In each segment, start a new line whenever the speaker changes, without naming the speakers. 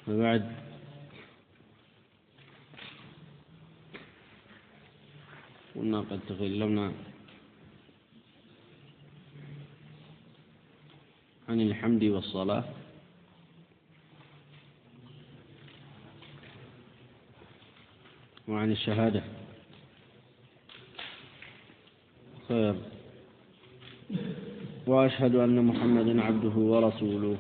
وبعد قلنا قد تكلمنا عن الحمد والصلاة وعن الشهادة خير وأشهد أن محمدا عبده ورسوله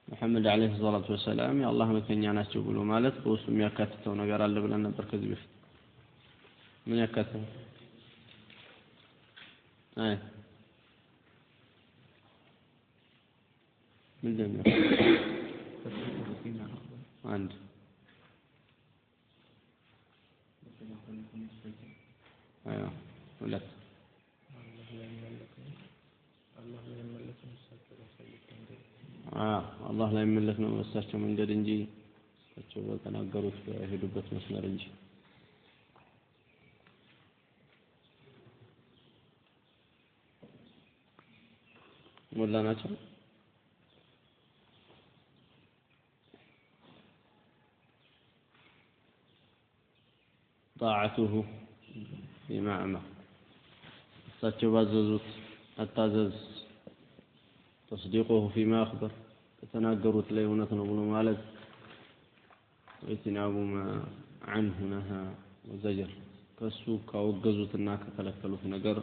محمد عليه الصلاة والسلام يا الله مكنيا ناسو بلو مالت بوسم يكاتتو ነገር አለ ብለን ነበር ከዚህ በፊት ምን ያካተው ምንድነው አንድ ሁለት አላህ ላይ መለክ ነው ወሳቸው መንገድ እንጂ እቸው በተናገሩት ሄዱበት መስመር እንጂ ሞላናቸው طاعته بما أمر እሳቸው ባዘዙት አታዘዝ تصديقه فيما أخبر ከተናገሩት ላይ እውነት ነው ብሎ ማለት ወይትናቡ عنه نهى وزجر ከሱ ካወገዙትና ከከለከሉት ነገር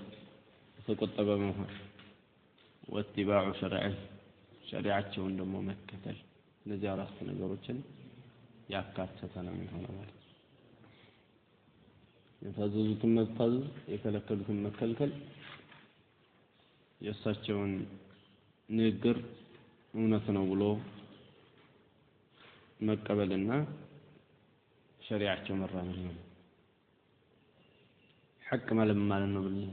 ተቆጠበ መሆን واتباع شرعه ሸሪዓቸውን ደግሞ መከተል እነዚህ አራት ነገሮችን ያካተተ ነው የሚሆነው ማለት የታዘዙትን መታዘዝ የከለከሉትን መከልከል የእሳቸውን ንግግር እውነት ነው ብሎ መቀበልና ሸሪዓቸው መራመድ ነው ሐቅ ማለት ነው ብለህ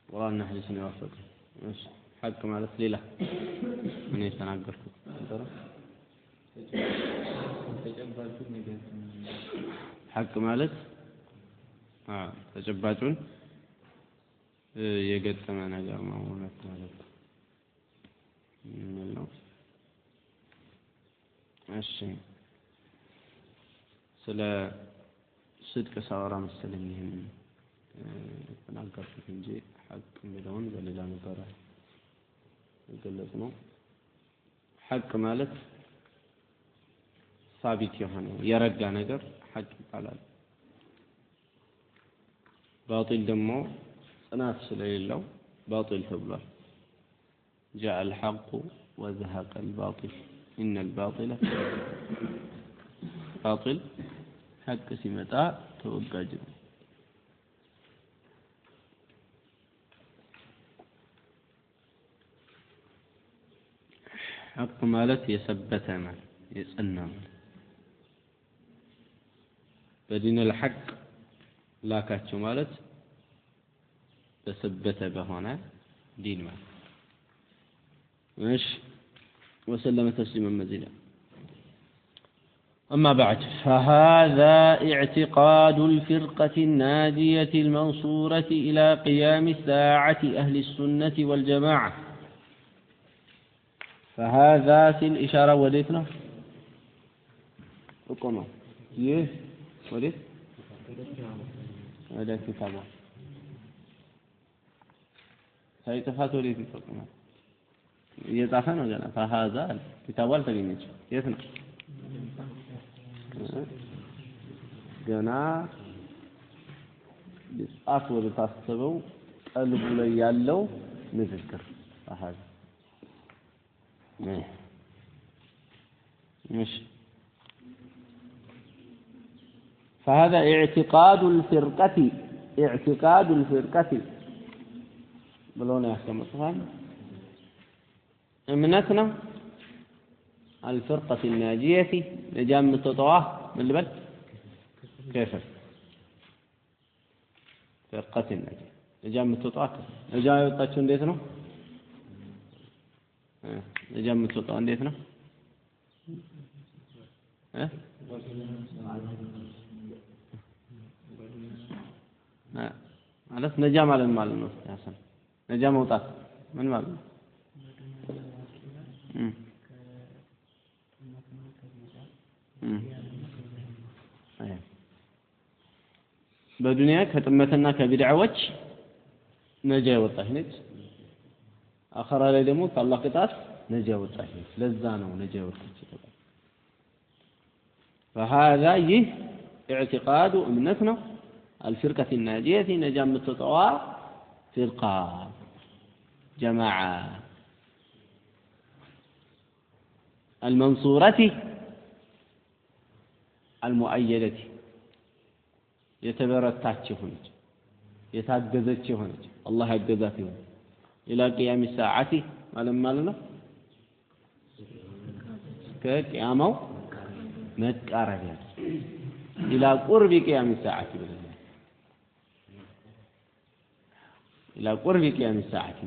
والله حديث يوافق ماشي حق ማለት ሌላ ምን የተናገርኩት ነበር ሐቅ ማለት ተጨባጩን የገጠመ ነገር ነው ማለት ነው እሺ ስለ صدق ሳወራ መሰለኝ ይሄን ተናገርኩት እንጂ ሐቅ የሚለውን በሌላ ነበር ገለጽ ነው ሐቅ ማለት ثابت የሆነ የረጋ ነገር ሐቅ ይባላል باطل ደግሞ ጽናት ስለሌለው باطل ተብሏል جاء الحق وزهق الباطل إن الباطل باطل ሐቅ ሲመጣ ተወጋጅ ነው ሐቅ ማለት የሰበተ ማለት የጸና በዲን الحق ላካቸው ማለት በሰበተ በሆነ ዲን ማለት ماشي وسلم تسليما مزيدا أما بعد فهذا اعتقاد الفرقة الناجية المنصورة إلى قيام الساعة أهل السنة والجماعة فهذا في الإشارة وليتنا وقنا يه وليت هذا كتابه هاي تفات وليت وقنا يتعفنا جنا فهذا كتابه التقينيش يتنا ገና ሊጻፍ ወደ ታሰበው ቀልቡ ላይ ያለው ንግግር አሃዝ مش فهذا اعتقاد الفرقة بلون يحكم الصفان امنتنا الفرقة الناجية نجام متطواه من البلد كيف فرقة الناجية نجام متطواه نجام يوطاچو እንዴት ነው ነጃ የምትወጣው እንዴት ነው ማለት ነጃ ማለት ነው ያሰን ነጃ መውጣት ምን ማለት ነው በዱንያ ከጥመትና ከቢድዓዎች ነጃ የወጣች ነች አኺራ ላይ ደግሞ ከአላህ ቅጣት ነጃ የወጣች ነች ለዛ ነው ነጃ የወጣች ይባላል فهذا ይህ اعتقاد እምነትነው الفرقة الناجية نجا متطوع فرقة جماعة المنصورة المؤيدة يتبرتاتش هونج يتعجزتش هونج الله يعجزات هونج إلى قيام الساعة مالنا كقيامه متقارب إلى قرب قيام الساعة إلى قرب قيام الساعة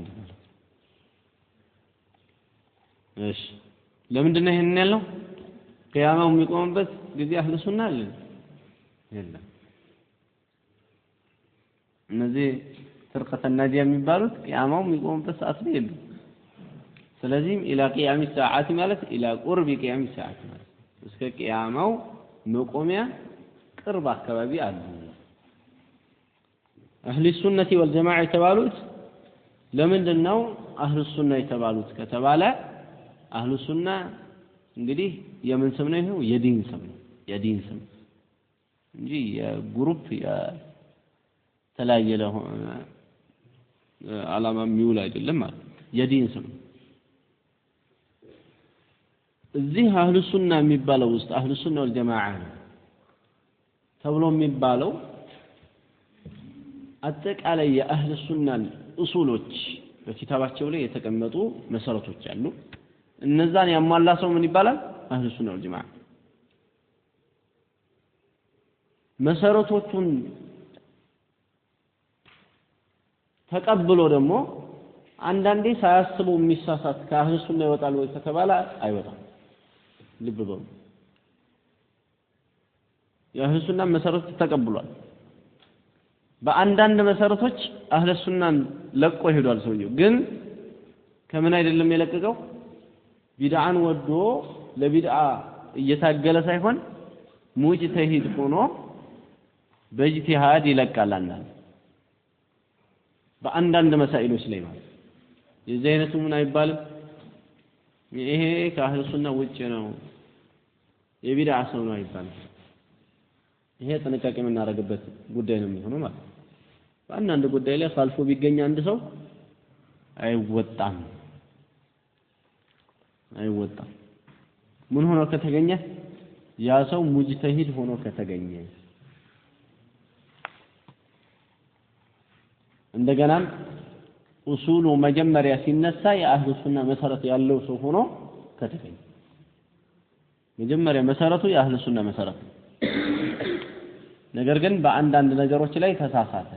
إيش لمندنا هنا يالله قيامهم يقوم بس جزي أهل السنة يلا እነዚህ فرقة الناجية የሚባሉት قيامهم يقوم بس أصلي يلا ስለዚህም إلى قيام الساعة ማለት إلى قرب قيام الساعة ማለት እስከ قيامው መቆሚያ ቅርብ አካባቢ አሉ أهل السنة والجماعة የተባሉት ለምንድነው أهل السنة የተባሉት ከተባለ أهل السنة እንግዲህ የምን ስም ነው ይሄው የዲን ስም ነው የዲን ስም እንጂ የግሩፕ የተለያየ ዓላማ የሚውል አይደለም ማለት የዲን ስም እዚህ أهل السنة የሚባለው ውስጥ أهل السنة والجماعة ተብሎ የሚባለው አጠቃላይ የأهل السنة ኡሱሎች በኪታባቸው ላይ የተቀመጡ መሰረቶች አሉ እነዛን ያሟላ ሰው ምን ይባላል أهل السنة والجماعة መሰረቶቹን ተቀብሎ ደግሞ አንዳንዴ ሳያስቡ የሚሳሳት ከأهل السنة ይወጣል ወይ ከተባለ አይወጣም ልብ በሉ የأهل السنة መሰረት ተቀብሏል በአንዳንድ መሰረቶች أهل السنة ለቆ ሄዷል ሰውየው ግን ከምን አይደለም የለቀቀው ቢድዓን ወዶ ለቢድዓ እየታገለ ሳይሆን ሙጅተሂድ ሆኖ በእጅቲሃድ ይለቃል በአንዳንድ መሳኢሎች ላይ ማለት የዚህ አይነቱ ምን አይባልም ይሄ ከአህለ ሱና ውጭ ነው የቢድዓ ሰው ነው አይባልም ይሄ ጥንቃቄ የምናደርግበት ጉዳይ ነው የሚሆነው ማለት በአንዳንድ ጉዳይ ላይ ኻልፎ ቢገኝ አንድ ሰው አይወጣም ምን ሆኖ ከተገኘ ያ ሰው ሙጅተሂድ ሆኖ ከተገኘ እንደገና ኡሱሉ መጀመሪያ ሲነሳ የአህሉ ሱና መሰረት ያለው ሰው ሆኖ ከተገኘ መጀመሪያ መሰረቱ የአህሉ ሱና መሰረት ነገር ግን በአንዳንድ ነገሮች ላይ ተሳሳተ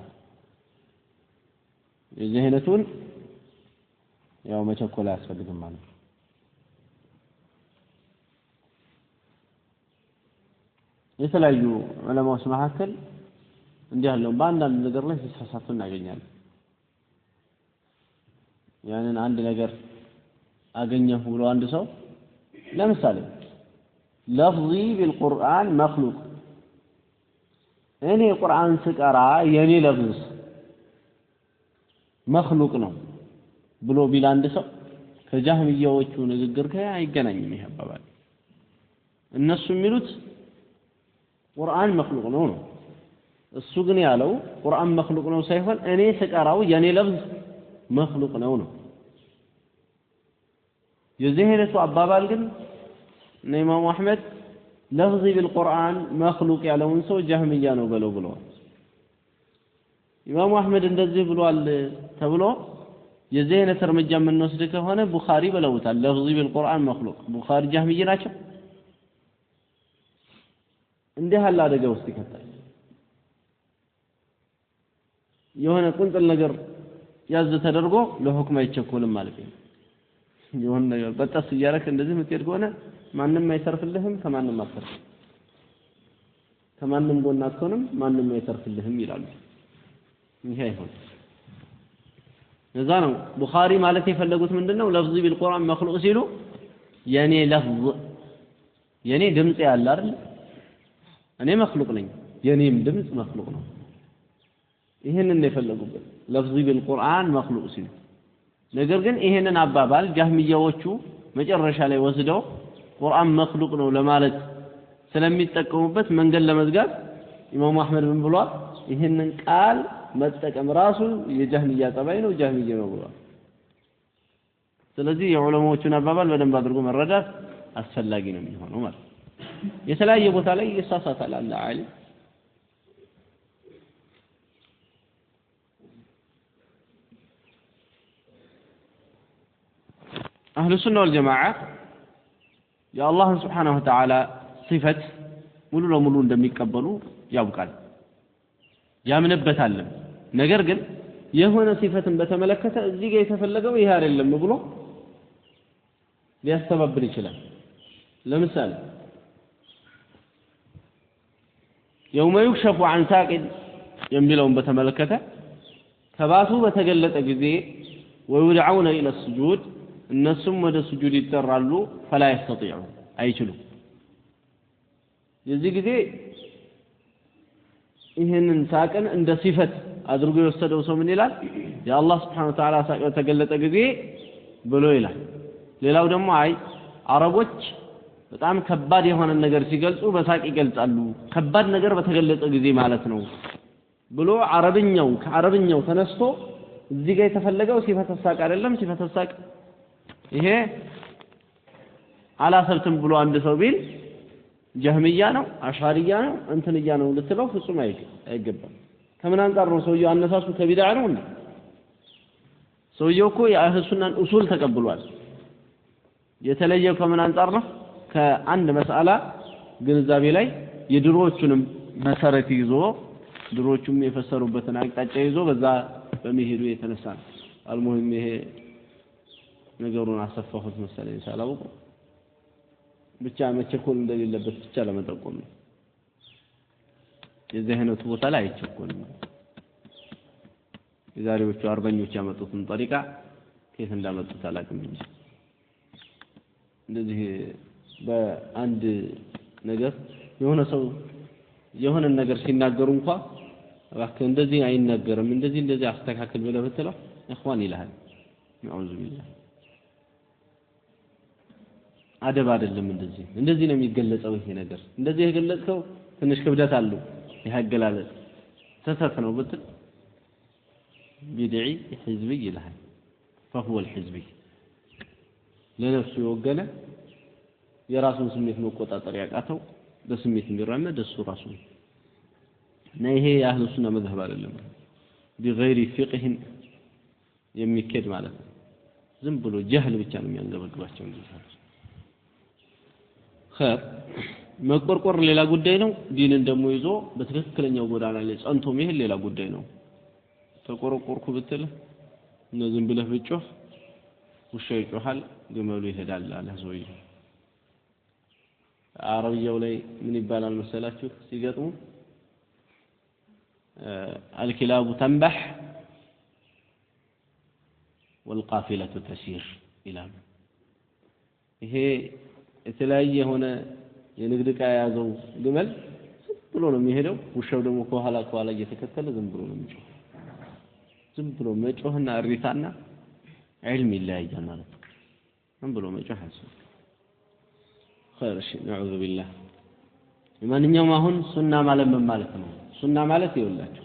የዚህ አይነቱን ያው መቸኮል አያስፈልግም ማለት ነው የተለያዩ ዑለማዎች መካከል እንዲህ ያለው በአንዳንድ ነገር ላይ ሲሳሳቱ እናገኛለን ያንን አንድ ነገር አገኘሁ ብሎ አንድ ሰው ለምሳሌ لفظي بالقرآن مخلوق እኔ ቁርአን ስቀራ የኔ ለፍዝ መخلوق ነው ብሎ ቢል አንድ ሰው ከጃህሚያዎቹ ንግግር ጋር አይገናኝም ይሄ አባባል እነሱ የሚሉት ቁርአን መخلوق ነው እሱ ግን ያለው ቁርአን መخلوق ነው ሳይሆን እኔ ስቀራው የኔ ለፍዝ መخلوق ነው የዚህ አይነቱ አባባል ግን ኢማሙ አህመድ لفظي بالقرآن مخلوق ያለውን ሰው ጃህሚያ ነው ብለው ብለዋል ኢማሙ አህመድ እንደዚህ ብሏል ተብሎ የዚህ አይነት እርምጃ የምንወስድ ከሆነ ቡኻሪ ብለውታል لفظي بالقرآن مخلوق ቡኻሪ ጃህሚያ ናቸው እንዲህ ያለ አደጋ ውስጥ ይከታል የሆነ ቁንጥል ነገር ያዝ ተደርጎ ለሁክም አይቸኮልም ማለት ነው የሆነ ነገር በጣስ እያረክ እንደዚህ የምትሄድ ከሆነ ማንንም አይሰርፍልህም ከማንንም አትሰርፍ ከማንንም ጎን አትሆንም ማንንም አይሰርፍልህም ይላሉ ይሄ አይሆን ለዛ ነው ቡኻሪ ማለት የፈለጉት ምንድነው ለፍዝ ቢልቁርአን መخلوق ሲሉ የኔ ለፍዝ የኔ ድምጽ ያለ አይደል እኔ መخلوق ነኝ የኔም ድምጽ መخلوق ነው ይሄንን ነው የፈለጉበት ለፍዝ ቢልቁርአን መخلوق ሲሉ ነገር ግን ይሄንን አባባል ጃህሚያዎቹ መጨረሻ ላይ ወስደው ቁርአን መخلوق ነው ለማለት ስለሚጠቀሙበት መንገድ ለመዝጋት ኢማሙ አህመድ ምን ብሏል ይሄንን ቃል መጠቀም ራሱ የጃህሚያ ጠባይ ነው ጃህሚያ ነው ብሏል ስለዚህ የዑለማዎቹን አባባል በደንብ አድርጎ መረዳት አስፈላጊ ነው የሚሆነው ማለት የተለያየ ቦታ ላይ ይሳሳታል አለ ዓሊም أهل السنة والجماعة يا الله سبحانه وتعالى صفة ملو ملو እንደሚቀበሉ ያውቃል ያምንበታል ነገር ግን የሆነ ሲፈትን በተመለከተ እዚህ ጋር የተፈለገው ይሄ አይደለም ብሎ ሊያስተባብል ይችላል ለምሳሌ يوم يكشف عن ساق የሚለውን በተመለከተ ከባቱ በተገለጠ ጊዜ ويدعون الى السجود እነሱም ወደ ስጁድ ይጠራሉ فلا يستطيعون አይችሉም የዚህ ጊዜ ይሄንን ሳቅን እንደ ሲፈት አድርጎ የወሰደው ሰው ምን ይላል የአላህ Subhanahu Wa Ta'ala ሳቅ በተገለጠ ጊዜ ብሎ ይላል ሌላው ደግሞ አይ አረቦች በጣም ከባድ የሆነ ነገር ሲገልጹ በሳቅ ይገልጻሉ ከባድ ነገር በተገለጸ ጊዜ ማለት ነው ብሎ ከአረብኛው ተነስቶ እዚህ ጋር የተፈለገው ሲፈት ሳቅ አይደለም ሲፈት ሳቅ ይሄ አላሰብትም ብሎ አንድ ሰው ቢል ጀህሚያ ነው አሻሪያ ነው እንትንያ ነው ልትለው ፍጹም አይገባም ከምን አንፃር ነው ሰውየው አነሳሱ ከቢድዓ ነው እንዴ ሰውየው እኮ የአህሉ ሱናን ኡሱል ተቀብሏል የተለየው ከምን አንፃር ነው ከአንድ መስአላ ግንዛቤ ላይ የድሮዎቹንም መሰረት ይዞ ድሮዎቹም የፈሰሩበትን አቅጣጫ ይዞ በዛ በመሄዱ የተነሳ አልሙሂም ይሄ ነገሩን አሰፋሁት መሰለኝ ሳላውቅ ብቻ መቸኮል እንደሌለበት ብቻ ለመጠቆም ነው የዚህ አይነቱ ቦታ ላይ አይቸኮልም የዛሬዎቹ አርበኞች ያመጡትን ጠሪቃ ከየት እንዳመጡት አላውቅም እንጂ እንደዚህ በአንድ ነገር የሆነ ሰው የሆነ ነገር ሲናገሩ እንኳን እባክህ እንደዚህ አይናገርም እንደዚህ አስተካክል ብለህ ብትለው እخوان ይልሃል نعوذ بالله አደብ አይደለም እንደዚህ ነው የሚገለጸው ይሄ ነገር እንደዚህ የገለጽከው ትንሽ ክብደት አለው ይሐገላል ተሰፍ ነው ብትል ቢድዒ ህዝቢ ይልሃል فهو الحزبي ለነፍሱ የወገነ የራሱን ስሜት መቆጣጠር ያቃተው በስሜት የሚራመድ እሱ ራሱ ነው ይሄ የአህሉ ሱና መዝሀብ አይደለም بغير فقه የሚከድ ማለት ነው ዝም ብሎ ጀህል ብቻ ነው የሚያንገበግባቸው እንደዚህ خير መቆርቆር ሌላ ጉዳይ ነው ዲንን ደግሞ ይዞ በትክክለኛው ጎዳና ላይ ጸንቶ መሄድ ሌላ ጉዳይ ነው ተቆርቆርኩ ብትል እነዚህም ብለህ ብጮህ ውሻ ይጮሃል ግመሉ ይሄዳል አለ ሰውዬው አረብያው ላይ ምን ይባላል መሰላችሁ ሲገጥሙ الكلاب تنبح والقافلة تسير إلى ይሄ የተለያየ ሆነ የንግድ ዕቃ ያዘው ግመል ብሎ ነው የሚሄደው ውሻው ደግሞ ከኋላ እየተከተለ ዝም ብሎ ነው የሚጮህ ዝም ብሎ መጮህና እሪታና علم ይለያያል ማለት ነው ዝም ብሎ መጮህ አሰብ خير شيء نعوذ بالله ማንኛውም አሁን ሱና ማለት ምን ማለት ነው ሱና ማለት ይኸውላችሁ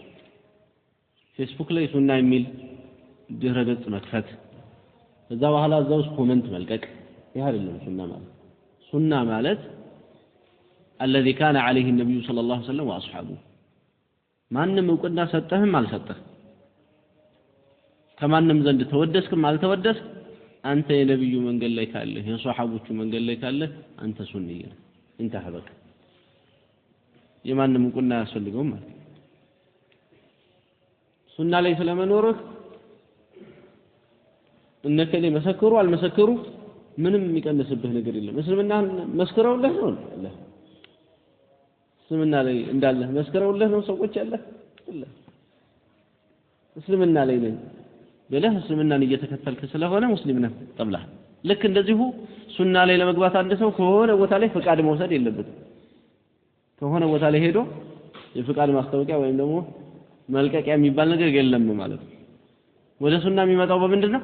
ፌስቡክ ላይ ሱና የሚል ድህረ ገጽ መክፈት እዛ በኋላ እዛው ኮሜንት መልቀቅ ይሄ አይደለም ሱና ማለት الذي كان عليه النبي صلى الله عليه وسلم واصحابه ማንም እውቅና ሰጠህም አልሰጠህ ከማንም ዘንድ ተወደስክም አልተወደስክ አንተ የነብዩ መንገድ ላይ ካለ የሷሐቦቹ መንገድ ላይ ካለ አንተ ሱንኒ ነህ انت حبك የማንም እውቅና ያስፈልገው ማለት ሱና ላይ ስለመኖርህ እነከሌ መሰከሩ አልመሰከሩ ምንም የሚቀንስብህ ነገር የለም እስልምና መስከረውልህ ነው አለ እስልምና ላይ እንዳለህ መስከረውልህ ነው ሰዎች አለ እስልምና ላይ ነኝ በለህ እስልምናን እየተከተልክ ስለሆነ ሙስሊም ነህ ተብለህ ልክ እንደዚሁ ሱና ላይ ለመግባት አንድ ሰው ከሆነ ቦታ ላይ ፍቃድ መውሰድ የለበትም ከሆነ ቦታ ላይ ሄዶ የፍቃድ ማስታወቂያ ወይም ደግሞ መልቀቂያ የሚባል ነገር የለም ማለት ነው ወደ ሱና የሚመጣው በምንድነው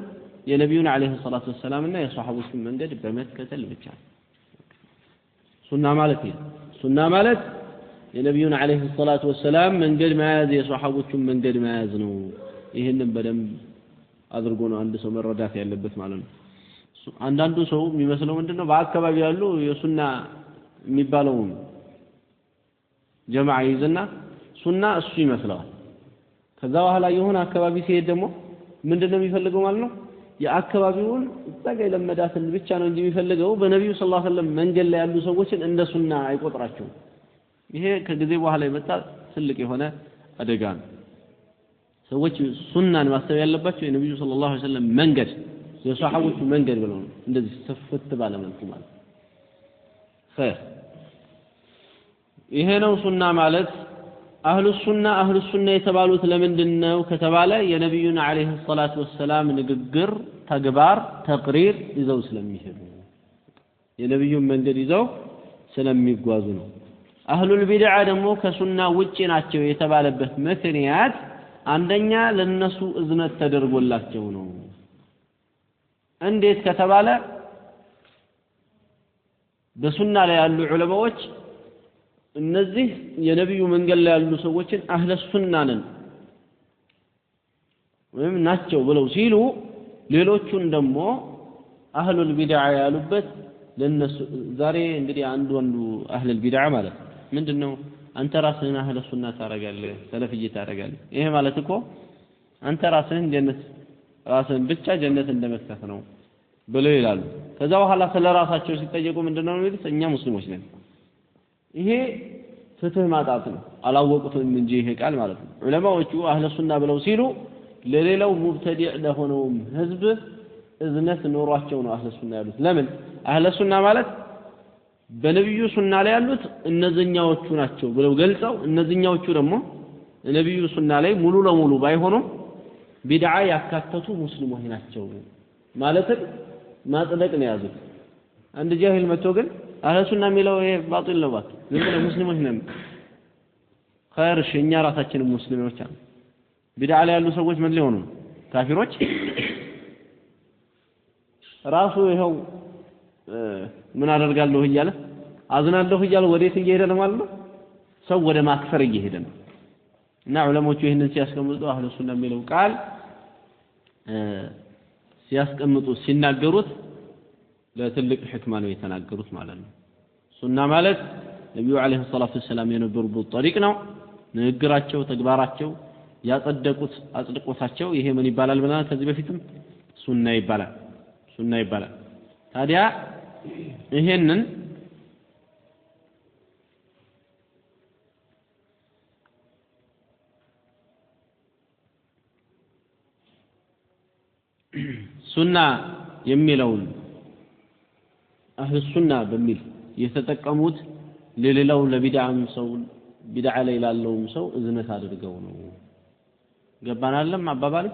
የነብዩን አለይሂ ሰላቱ ወሰለም እና የሷሐቦችን መንገድ በመከተል ብቻ ሱና ማለት የነብዩን አለይሂ ሰላቱ ወሰለም መንገድ መያዝ የሷሐቦችን መንገድ መያዝ ነው ይሄንን በደንብ አድርጎ ነው አንድ ሰው መረዳት ያለበት ማለት ነው አንዳንዱ ሰው የሚመስለው ምንድነው በአካባቢ ያሉ የሱና የሚባለው ጀማዓ ይዘና ሱና እሱ ይመስላል ከዛ በኋላ የሆነ አካባቢ ሲሄድ ደግሞ ምንድነው የሚፈልገው ማለት ነው የአካባቢውን እዛጋ የለመዳትን ብቻ ነው እንጂ የሚፈልገው በነብዩ ሰለላሁ ዐለይሂ ወሰለም መንገድ ላይ ያሉ ሰዎችን እንደ ሱና አይቆጥራቸውም ይሄ ከጊዜ በኋላ የመጣ ትልቅ የሆነ አደጋ ነው ሰዎች ሱናን ማስተው ያለባቸው የነብዩ ሰለላሁ ዐለይሂ ወሰለም መንገድ የሷሐቦቹ መንገድ ብለው ነው እንደዚህ ተፈት ባለ መልኩ ማለት ኸይር ይሄ ነው ሱና ማለት አህሉ ሱና የተባሉት ለምንድነው ከተባለ የነብዩን አለይሂ ሰላቱ ወሰለም ንግግር ተግባር ተቅሪር ይዘው ስለሚሄዱ የነብዩን መንገድ ይዘው ስለሚጓዙ ነው አህሉል ቢድዓ ደግሞ ከሱና ውጪ ናቸው የተባለበት ምክንያት አንደኛ ለነሱ እዝነት ተደርጎላቸው ነው እንዴት ከተባለ በሱና ላይ ያሉ ዑለማዎች እነዚህ የነብዩ መንገድ ላይ ያሉ ሰዎችን አህለ ሱና ነን ወይም ናቸው ብለው ሲሉ ሌሎቹን ደግሞ አህሉል ቢድዓ ያሉበት ለነሱ ዛሬ እንግዲህ አንዱ አህሉል ቢድዓ ማለት ምንድነው አንተ ራስህን አህለ ሱና ታረጋለህ ሰለፍይ ታረጋለህ ይሄ ማለት እኮ አንተ ራስህን ጀነት ራስህን ብቻ ጀነት እንደመክተት ነው ብለው ይላሉ ከዛ በኋላ ስለራሳቸው ሲጠየቁ ምንድነው የሚሉት እኛ ሙስሊሞች ነን ይሄ ፍትህ ማጣት ነው አላወቁትም እንጂ ይሄ ቃል ማለት ነው ዑለማዎቹ አህለ ሱና ብለው ሲሉ ለሌላው ሙብተዲዕ ለሆነው ህዝብ እዝነት ኖሯቸው ነው አህለ ሱና ያሉት ለምን አህለ ሱና ማለት በነብዩ ሱና ላይ ያሉት እነዚህኛዎቹ ናቸው ብለው ገልጸው እነዚህኛዎቹ ደግሞ ነብዩ ሱና ላይ ሙሉ ለሙሉ ባይሆኑም ቢድዓ ያካተቱ ሙስሊሞች ናቸው ማለት ማጽደቅ ነው ያዙት አንድ ጃሂል መጥቶ ግን አህለ ሱና የሚለው ይሄ ባጢል ነው ባክ ለምን ሙስሊሞች ነን ኸይር እኛ ራሳችን ሙስሊሞች ነን ቢድዓ ላይ ያሉ ሰዎች ምን ሊሆኑ ካፊሮች ራሱ ይሄው ምን አደርጋለሁ እያለ አዝናለሁ እያለ ወዴት እየሄደ ነው ማለት ነው ሰው ወደ ማክፈር እየሄደ ነው እና ዑለሞቹ ይሄንን ሲያስቀምጡ አህለ ሱና የሚለው ቃል ሲያስቀምጡ ሲናገሩት ለትልቅ ህክማ ነው የተናገሩት ማለት ነው ሱና ማለት ነብዩ አለይሂ ሰላቱ ወሰለም የነበሩበት ጠሪቅ ነው ንግግራቸው ተግባራቸው ያጸደቁት አጽድቆታቸው ይሄ ምን ይባላል ብለናል ከዚህ በፊትም ሱና ይባላል ታዲያ ይሄንን ሱና የሚለውን አህሉ ሱና በሚል የተጠቀሙት ለሌላው ለቢድዓም ሰው ቢድዓ ላይ ላለውም ሰው እዝነት አድርገው ነው ገባናለም አባባል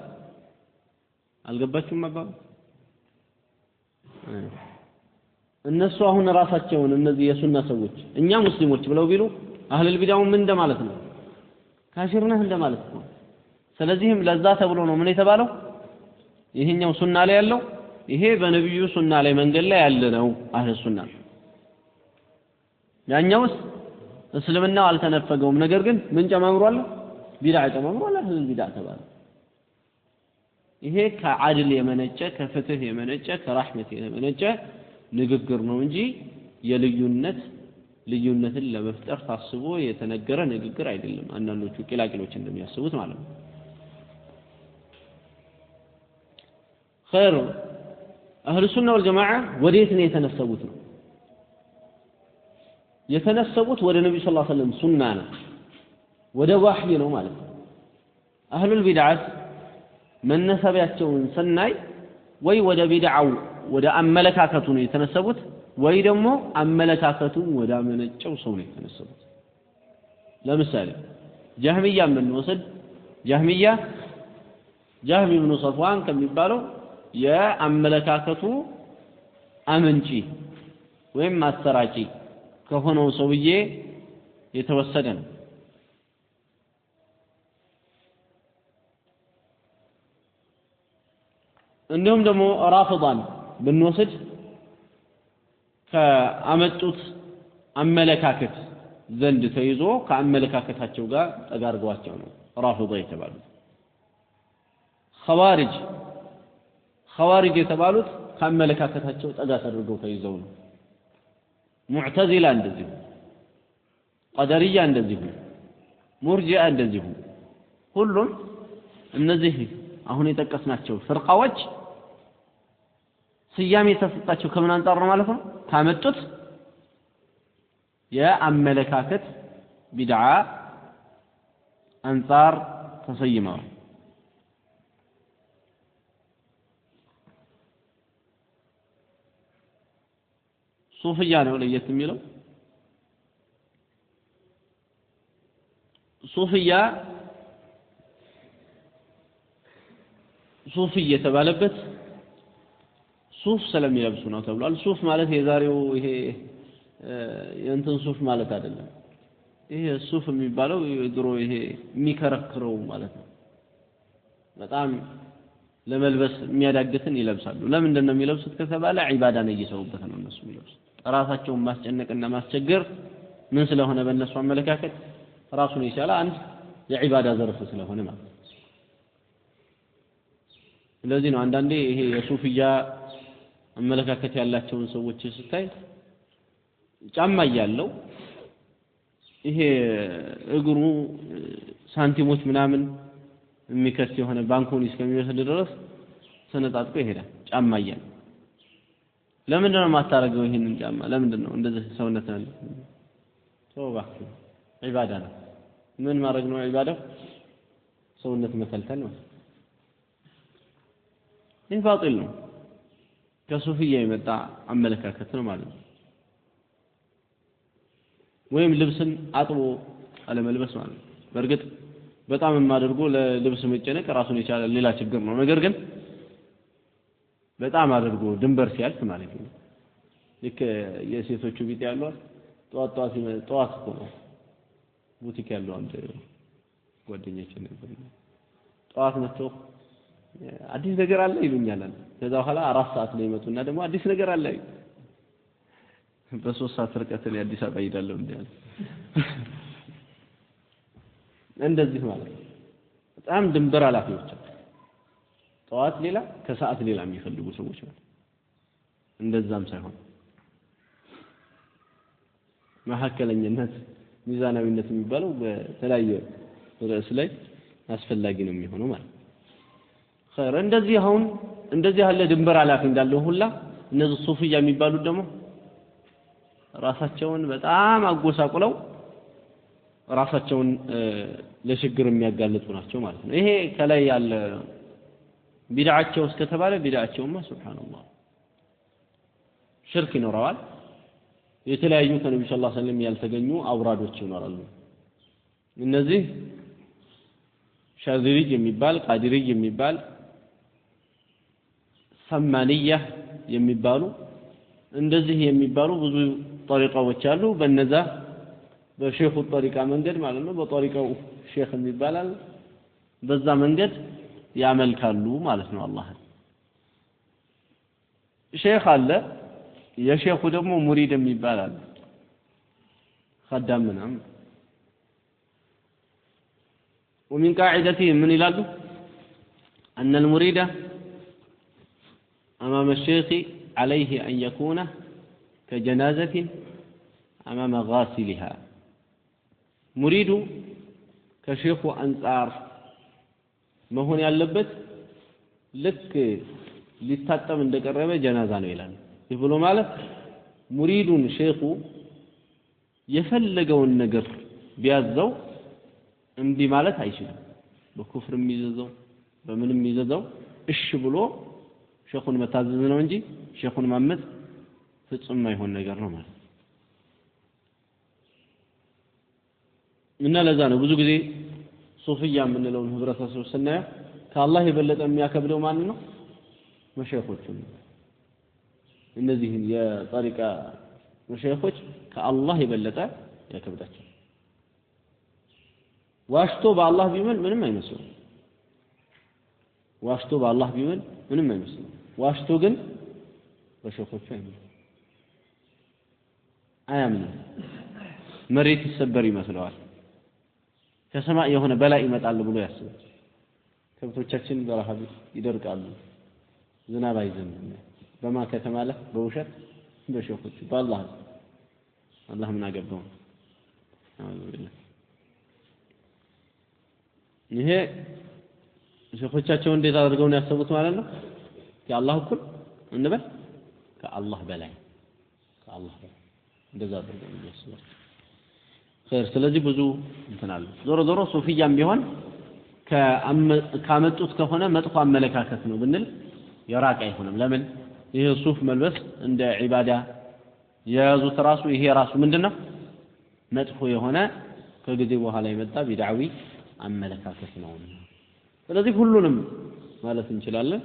አልገባችሁም አባባል እነሱ አሁን ራሳቸውን እነዚህ የሱና ሰዎች እኛ ሙስሊሞች ብለው ቢሉ አህለል ቢድዓው ምን እንደማለት ነው ካፊር ነህ እንደማለት ነው ስለዚህም ለዛ ተብሎ ነው ምን የተባለው ይሄኛው ሱና ላይ ያለው ይሄ በነብዩ ሱና ላይ መንገድ ላይ ያለ ነው አህለ ሱና ያኛውስ እስልምናው አልተነፈገውም ነገር ግን ምን ጨማምሯል ቢድዓ ጨማምሯል አህለል ቢድዓ ተባለ ይሄ ከዓድል የመነጨ ከፍትህ የመነጨ ከራህመት የመነጨ ንግግር ነው እንጂ ልዩነትን ለመፍጠር ታስቦ የተነገረ ንግግር አይደለም አንዳንዶቹ ቂላቂሎች እንደሚያስቡት ማለት ነው خير اهل السنه والجماعه وديت ነው የተነሰቡት ነው የተነሰቡት ወደ ነብዩ ሰለላሁ ዐለይሂ ወሰለም ሱና ነው ወደ ወህይ ነው ማለት ነው አህሉል ቢድዓ መነሰቢያቸውን ስናይ ወይ ወደ ቢድዓው ወደ አመለካከቱ ነው የተነሰቡት ወይ ደግሞ አመለካከቱን ወደ አመነጨው ሰው ነው የተነሰቡት ለምሳሌ ጀህሚያ ምን ወሰድ ጀህሚያ ጀህሚ ኢብኑ ሶፍዋን ከሚባለው የአመለካከቱ አመንጪ ወይም ማሰራጪ ከሆነው ሰውዬ የተወሰደ ነው እንደውም ደግሞ ራፊዳን ብንወስድ ከአመጡት አመለካከት ዘንድ ተይዞ ከአመለካከታቸው ጋር ተጋርገዋቸው ነው ራፊዳ የተባሉት ኸዋሪጅ የተባሉት ከአመለካከታቸው ጠጋ ተደርገው ተይዘው ነው ሙዕተዚላ እንደዚሁ ቀደርያ እንደዚሁ ሙርጂዓ እንደዚሁ ሁሉም እነዚህ አሁን የጠቀስናቸው ፍርቃዎች ስያሜ ተሰጣቸው ከምን አንፃር ነው ማለት ነው ካመጡት የአመለካከት ቢድዓ አንፃር ተሰይመዋል ሱፍያ ነው ለየት የሚለው ሱፍያ ሱፍ የተባለበት ሱፍ ስለሚለብሱ ነው ተብሏል ሱፍ ማለት የዛሬው ይሄ የእንትን ሱፍ ማለት አይደለም ይሄ ሱፍ የሚባለው ድሮ ይሄ የሚከረክረው ማለት ነው በጣም ለመልበስ የሚያዳግትን ይለብሳሉ ለምንድን ነው የሚለብሱት ከተባለ ዒባዳ ነው እየሰሩበት ነው እነሱ የሚለብሱት ራሳቸውን ማስጨነቅና ማስቸገር ምን ስለሆነ በእነሱ አመለካከት ራሱን የቻለ አንድ የዒባዳ ዘርፍ ስለሆነ ማለት ስለዚህ ነው አንዳንዴ ይሄ የሱፍያ አመለካከት ያላቸውን ሰዎች ስታይ ጫማ ያለው ይሄ እግሩ ሳንቲሞች ምናምን የሚከስ የሆነ ባንኮኒ እስከሚመስል ድረስ ሰነጣጥቆ ይሄዳል ጫማ ያለው ለምንድን ነው ማታረገው ይሄንን ጫማ ለምንድን ነው እንደዚህ ሰውነት ነው ተውባ ዒባዳ ነው ምን ማድረግ ነው ዒባዳው ሰውነት መከልከል ነው ይህ ባጢል ነው ከሱፍያ የመጣ አመለካከት ነው ማለት ነው ወይም ልብስን አጥቦ አለመልበስ ማለት ነው በእርግጥ በጣም የማደርገው ለልብስ መጨነቅ ራሱን የቻለ ሌላ ችግር ነው ነገር ግን በጣም አድርጎ ድንበር ሲያልፍ ማለት ነው ልክ የሴቶቹ ቢት ያለው ጧት ነው ቡቲክ ያለው አንድ ጓደኛችን ነበር ጧት መጥቶ አዲስ ነገር አለ ይሉኛል ከዛ በኋላ 4 ሰዓት ላይ መጡና ደግሞ አዲስ ነገር አለ በ3 ሰዓት ርቀት ላይ አዲስ አበባ ይዳለው እንዴ እንደዚህ ማለት ነው በጣም ድንበር አላፊዎች ጧት ሌላ ከሰዓት ሌላ የሚፈልጉ ሰዎች ማለት እንደዛም ሳይሆን መሐከለኛነት ሚዛናዊነት የሚባለው በተለያየ ርዕስ ላይ አስፈላጊ ነው የሚሆነው ማለት خير እንደዚህ አሁን እንደዚህ ያለ ድንበር አላፊ እንዳለው ሁላ እነዚህ ሱፍያ የሚባሉት ደግሞ ራሳቸውን በጣም አጎሳቁለው ራሳቸውን ለችግር የሚያጋልጡ ናቸው ማለት ነው ይሄ ከላይ ያለ ቢድዓቸው እስከተባለ ቢድዓቸውማ ሱብሃንአላህ ሽርክ ይኖራል የተለያዩ ከነብዩ ሰለላሁ ዐለይሂ ወሰለም ያልተገኙ አውራዶች ይኖራሉ እነዚህ ሻዚሪ የሚባል ቃዲሪ የሚባል ሰማንያ የሚባሉ እንደዚህ የሚባሉ ብዙ ጠሪቃዎች አሉ በእነዛ በሼኹ ጠሪቃ መንገድ ማለት ነው በጠሪቃው ሼኽ የሚባላል በዛ መንገድ ያመልካሉ ማለት ነው አላህ ሼኽ አለ የሼኹ ደግሞ ሙሪድ የሚባል አለ خدام ምናምን ومن قاعدته من ይላሉ أن المريد أمام الشيخ عليه أن يكون كجنازة أمام غاسلها مريد كشيخ أنصار መሆን ያለበት ልክ ሊታጠብ እንደቀረበ ጀናዛ ነው ይላል ይህ ብሎ ማለት ሙሪዱን ሼኹ የፈለገውን ነገር ቢያዘው እንዲ ማለት አይችልም በኩፍር የሚዘዘው በምንም የሚዘዘው እሺ ብሎ ሼኹን መታዘዝ ነው እንጂ ሼኹን ማመጽ ፍጹም የማይሆን ነገር ነው ማለት እና ለዛ ነው ብዙ ጊዜ ሱፊያ የምንለውን ህብረተሰብ ስናየው ከአላህ የበለጠ የሚያከብደው ማን ነው መሸይኾቹ እነዚህን የጠሪቃ መሸይኾች ከአላህ የበለጠ ያከብዳቸው ዋሽቶ በአላህ ቢምል ምንም አይመስልም ዋሽቶ በአላህ ቢምል ምንም አይመስልም ዋሽቶ ግን በሸይኾቹ አያምንም መሬት ይሰበር ይመስለዋል ከሰማይ የሆነ በላይ ይመጣል ብሎ ያስባል ከብቶቻችን በረሃብ ይደርቃሉ ዝናብ አይዘንብም በማ ከተማለ በውሸት በሸይኾቹ በአላህ አላህ ምን አገባው ይሄ ሸይኾቻቸው እንዴት አድርገው ነው ያሰቡት ማለት ነው ከአላህ እኩል እንበል ከአላህ በላይ እንደዛ አድርገው ነው ያሰቡት خير ስለዚህ ብዙ እንትናል ዞሮ ሱፊያም ቢሆን ካመጡት ከሆነ መጥፎ አመለካከት ነው ብንል የራቀ አይሆንም ለምን ይሄ ሱፍ መልበስ እንደ ዒባዳ የያዙት ራሱ ይሄ ራሱ ምንድነው መጥፎ የሆነ ከጊዜ በኋላ የመጣ ቢድዓዊ አመለካከት ነው ስለዚህ ሁሉንም ማለት እንችላለን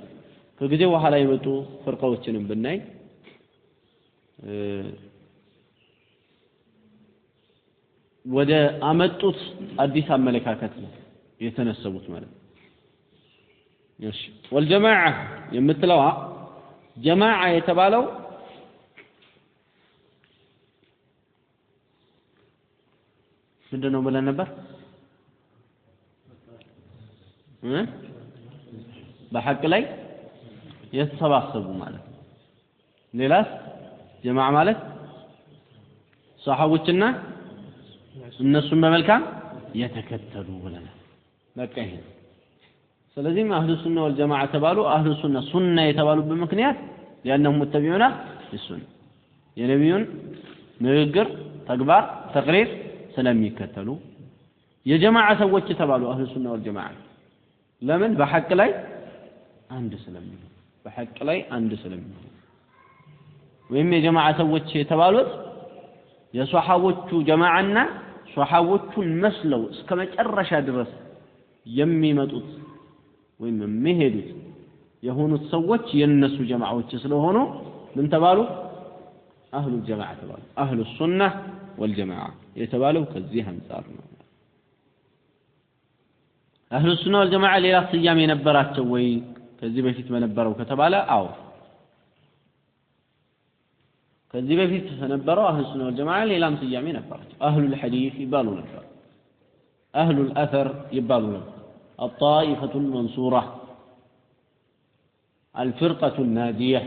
ከጊዜ በኋላ የመጡ ፍርቃዎችንም ብናይ ወደ አመጡት አዲስ አመለካከት ነው የተነሰቡት ማለት እሺ ወልጀማዓ የምትለዋ ጀማዓ የተባለው ምንድነው ብለን ነበር በሐቅ ላይ የተሰባሰቡ ማለት ሌላስ ጀማዓ ማለት ሷሐቦችና እነሱም በመልካም የተከተሉ ብለናል በቃ ይሄ ስለዚህ አህሉ ሱና ወልጀማዓ ተባሉ አህሉ ሱና የተባሉበት ምክንያት لانهم متبعون للسنه የነብዩን ንግግር ተግባር ተቅሪር ስለሚከተሉ የጀማዓ ሰዎች ተባሉ አህሉ ሱና ወልጀማዓ ለምን በሐቅ ላይ አንድ ስለሚሆኑ ወይም የጀማዓ ሰዎች የተባሉት የሷሐቦቹ ጀማዓና ሷሐቦቹን መስለው እስከ መጨረሻ ድረስ የሚመጡት ወይም የሚሄዱት የሆኑት ሰዎች የነሱ ጀማዓዎች ስለሆኑ ምን ተባሉ አህሉ ጀማዓ ተባሉ አህሉ ሱና ወልጀማዓ የተባለው ከዚህ አንፃር ነው አህሉ ሱና ወልጀማዓ ሌላ ስያሜ ነበራቸው ወይ ከዚህ በፊት በነበረው ከተባለ አዎ ከዚህ በፊት ተነበረው አህሉ ሱና ወልጀማዓ ሌላም ስያሜ ነበራቸው አህሉ الحديث ይባሉ ነበር አህሉ الأثر ይባሉ ነበር الطائفة المنصورة الفرقة الناجية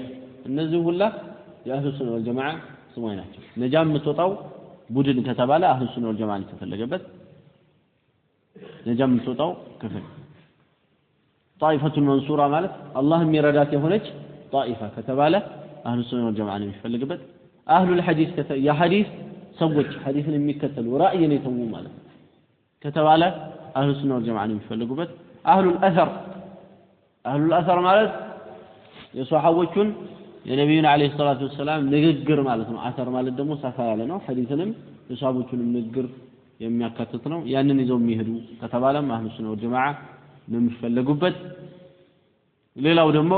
እነዚህ ሁላ የአህሉ ሱና ወልጀማዓ ስሞች ናቸው ነጃም የምትወጣው ቡድን ከተባለ አህሉ ሱና ወልጀማዓ ተፈለገበት ነጃም የምትወጣው ክፍል طائفة المنصورة ማለት አላህ የሚረዳት የሆነች طائفة ከተባለ አህሉ ሱና ወልጀማዓ የሚፈልግበት አህሉ الحديث የሐዲስ ሰዎች ሐዲስን የሚከተሉ ራእይን የተሙ ማለት ከተባለ አህሉ ሱና ወልጀማዓ የሚፈልጉበት አህሉ الأثر ማለት የሷሐቦቹን የነብዩን አለይሂ ሰላቱ ወሰለም ንግግር ማለት ነው አثር ማለት ደግሞ ሰፋ ያለ ነው ሐዲስንም የሷሐቦቹን ንግግር የሚያካትት ነው ያንን ይዘው የሚሄዱ ከተባለም አህሉ ሱና ወልጀማዓ የሚፈልጉበት ሌላው ደግሞ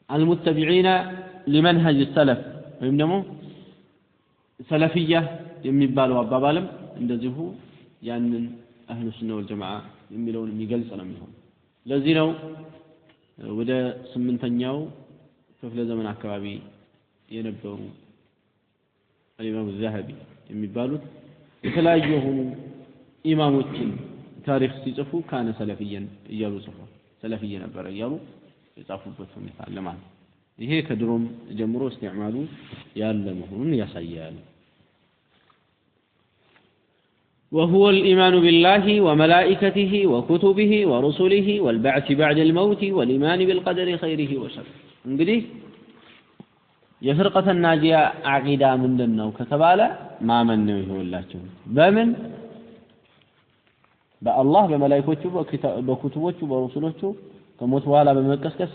المتبعين لمنهج السلف ወይም ደግሞ ሰለፊያ የሚባለው አባባልም እንደዚሁ ያንን አህሉ ሱና ወልጀማዓ የሚለውን የሚገልጽ ነው የሚሆነው ለዚህ ነው ወደ 8ኛው ክፍለ ዘመን አካባቢ የነበሩ ኢማም الذهبي የሚባሉት የተለያዩ የሆኑ ኢማሞችን ታሪክ ሲጽፉ ካነ ሰለፊየን እያሉ ጽፈው ሰለፊየ ነበር እያሉ የጻፉበት ሁኔታ አለ ማለት ይሄ ከድሮም ጀምሮ استعماሉ ያለ መሆኑን ያሳያል وهو الإيمان بالله وملائكته وكتبه ورسله والبعث بعد الموت والإيمان بالقدر خيره وشره እንግዲህ የፍርቀተ ናጂያ አቂዳ ምንድነው ከተባለ ማመን ነው ይሁንላችሁ በምን በአላህ በመላእክቶቹ በኩቱቦቹ በረሱሎቹ ከሞት በኋላ በመቀስቀስ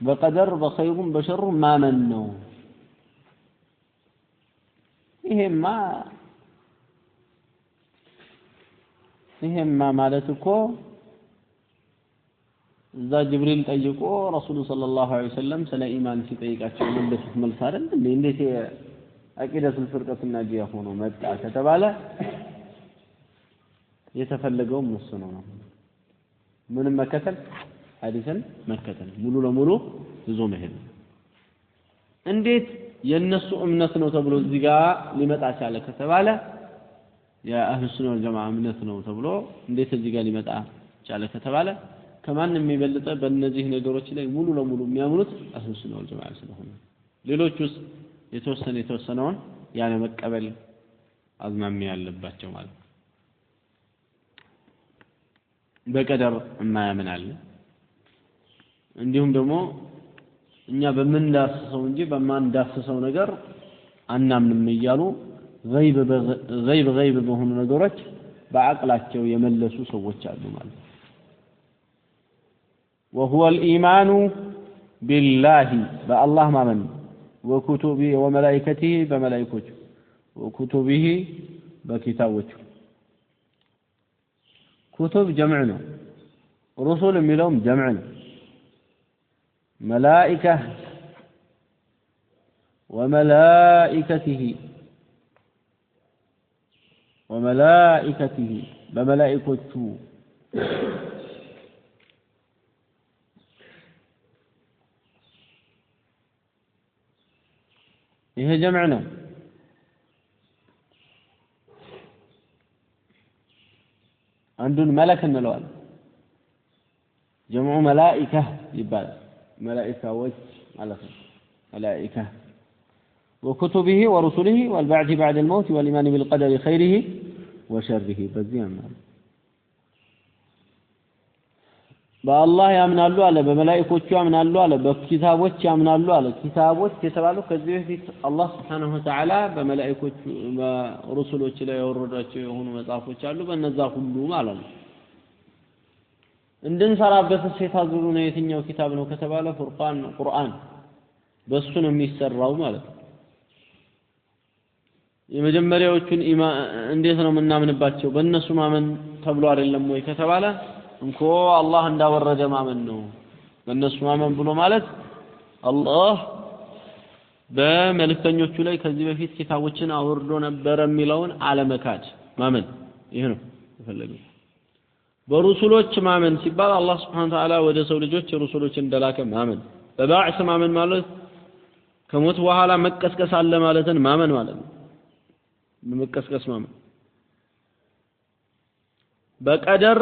በቀደር በኸይሩም በሸሩም ማመን ነው ይሄማ ማለት እኮ እዛ ጅብሪል ጠይቆ ረሱሉ ሰለላሁ ዐለይሂ ወሰለም ስለ ኢማን ሲጠይቃቸው መለሱት መልስ አይደል እንዴት አቂደቱል ፍርቀቱና ጂያ ሆኖ መጣ ከተባለ የተፈለገው እሱ ነው ምንም መከተል ሐዲስን መከተል ሙሉ ለሙሉ ይዞ መሄድ እንዴት የነሱ እምነት ነው ተብሎ እዚህ ጋር ሊመጣ ቻለ ከተባለ የአህሉ ሱና ወልጀማዓ እምነት ነው ተብሎ እንዴት እዚህ ጋር ሊመጣ ቻለ ከተባለ ከማንም የሚበልጥ በእነዚህ ነገሮች ላይ ሙሉ ለሙሉ የሚያምኑት አህሉ ሱና ወልጀማዓ ስለሆነ ሌሎቹስ የተወሰነውን ያለ መቀበል አዝማሚያ ያለባቸው ማለት በቀደር የማያምን አለ እንዲሁም ደግሞ እኛ በምንዳስሰው እንጂ በማንዳስሰው ነገር አናምንም እያሉ ገይብ በሆኑ ነገሮች በአቅላቸው የመለሱ ሰዎች አሉ ማለት وهو الإيمان بالله بالله ማመን وكتبه وملائكته بملائكته وكتبه بكتابه كتب جمعنا رسل ملهم جمعنا ملائكة وملائكته بملائكته إيه جمعنا عندنا ملك النلوان جمع ملائكة يبال ملائكة وجه ملائكة وكتبه ورسله والبعث بعد الموت والإيمان بالقدر خيره وشره بزيان بالله يامنالو على بملائكوቹ ያምናሉ አለ በኪታቦች ያምናሉ አለ ኪታቦች የተባለው ከዚህ በፊት አላህ Subhanahu Wa Ta'ala በመላእክቶቹ በሩሱሎች ላይ ያወረዳቸው የሆኑ መጽሐፎች አሉ በእነዛ ሁሉ ማለት ነው እንድንሰራበት የታዘዙ ነው የትኛው ኪታብ ነው ከተባለ ቁርአን በሱ ነው የሚሰራው ማለት ነው የመጀመሪያዎቹን እንዴት ነው የምናምንባቸው በእነሱ ማመን ተብሎ አይደለም ወይ ከተባለ እንኮ አላህ እንዳወረደ ማመን ነው በእነሱ ማመን ብሎ ማለት አላህ በመልእክተኞቹ ላይ ከዚህ በፊት ኪታቦችን አወርዶ ነበር የሚለውን አለመካድ ማመን ይሄ ነው የፈለገው በሩሱሎች ማመን ሲባል አላህ Subhanahu Wa Ta'ala ወደ ሰው ልጆች ሩሱሎች እንደላከ ማመን በባዕስ ማመን ማለት ከሞት በኋላ መቀስቀስ አለ ማለትን ማመን ማለት ነው መቀስቀስ ማመን በቀደር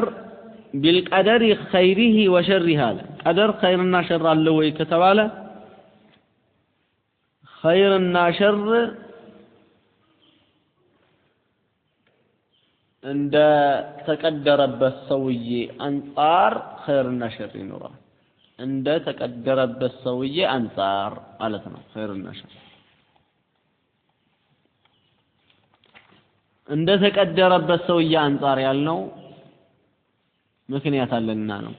بالقدر خيره وشره هذا قدر خيرنا شر الله ወይ ከተባለ خيرنا شر እንደ ተቀደረበት ሰውዬ አንፃር خيرنا شر ይኖራል እንደ ተቀደረበት ሰውዬ አንፃር ማለት ነው خيرنا شر እንደ ተቀደረበት ሰውዬ አንፃር ያልነው ምክንያት አለና ነው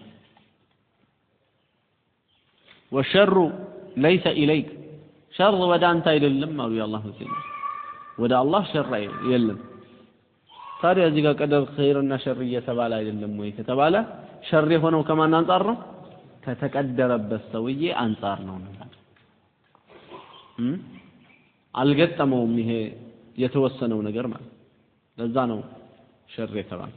والشر ليس اليك شر ወደ አንተ አይደለም አሉ የአላህ ወሰለም ወደ አላህ ሸር የለም ታዲያ እዚህ ጋር ቀደር ኸይርና ሸር እየተባለ አይደለም ወይ ከተባለ ሸር የሆነው ከማን አንፃር ነው ከተቀደረበት ሰውዬ አንፃር ነው አልገጠመውም ይሄ የተወሰነው ነገር ማለት ለዛ ነው ሸር የተባለ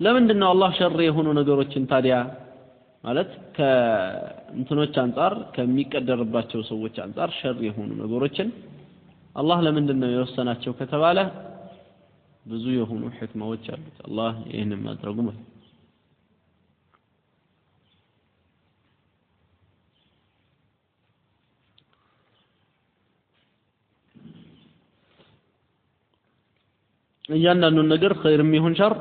ለምንድን ነው አላህ ሸር የሆኑ ነገሮችን ታዲያ ማለት ከእንትኖች አንፃር ከሚቀደርባቸው ሰዎች አንፃር ሸር የሆኑ ነገሮችን አላህ ለምንድን ነው የወሰናቸው ከተባለ ብዙ የሆኑ ህክማዎች አሉት አላህ ይሄንን ማድረጉ ማለት እያንዳንዱን ነገር ኸይርም ይሁን ሸር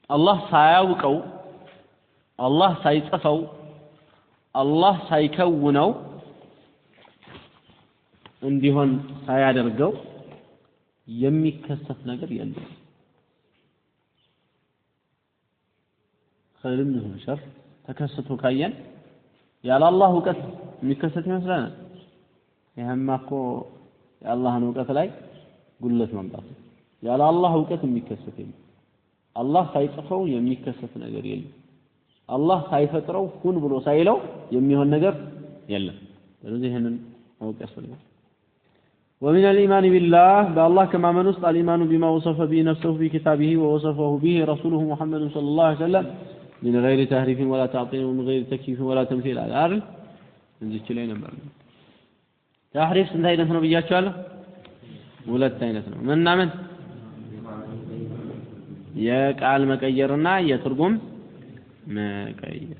አላህ ሳያውቀው አላህ ሳይጽፈው አላህ ሳይከውነው እንዲሆን ሳያደርገው የሚከሰት ነገር የለም ኸይርም ይሁን ሸር ተከስቶ ካየን ያለ አላህ እውቀት የሚከሰት ይመስላል ይሄማ እኮ የአላህን እውቀት ላይ ጉድለት ማምጣት ያለ አላህ እውቀት የሚከሰት የለም አላህ ሳይጽፈው የሚከሰት ነገር የለም አላህ ሳይፈጥረው ሁን ብሎ ሳይለው የሚሆን ነገር የለም ስለዚህ ይሄንን ማወቅ ያስፈልጋል ومن الإيمان بالله بالله كما من وصف الإيمان بما وصف به نفسه في كتابه ووصفه به رسوله محمد صلى الله عليه وسلم من غير تحريف ولا تعطيل ومن غير تكييف ولا تمثيل على الأرض نزيد شيء نمبر تحريف سنت አይነት ነው ብያችኋለሁ ሁለት አይነት ነው ምንና ምን የቃል መቀየርና የትርጉም መቀየር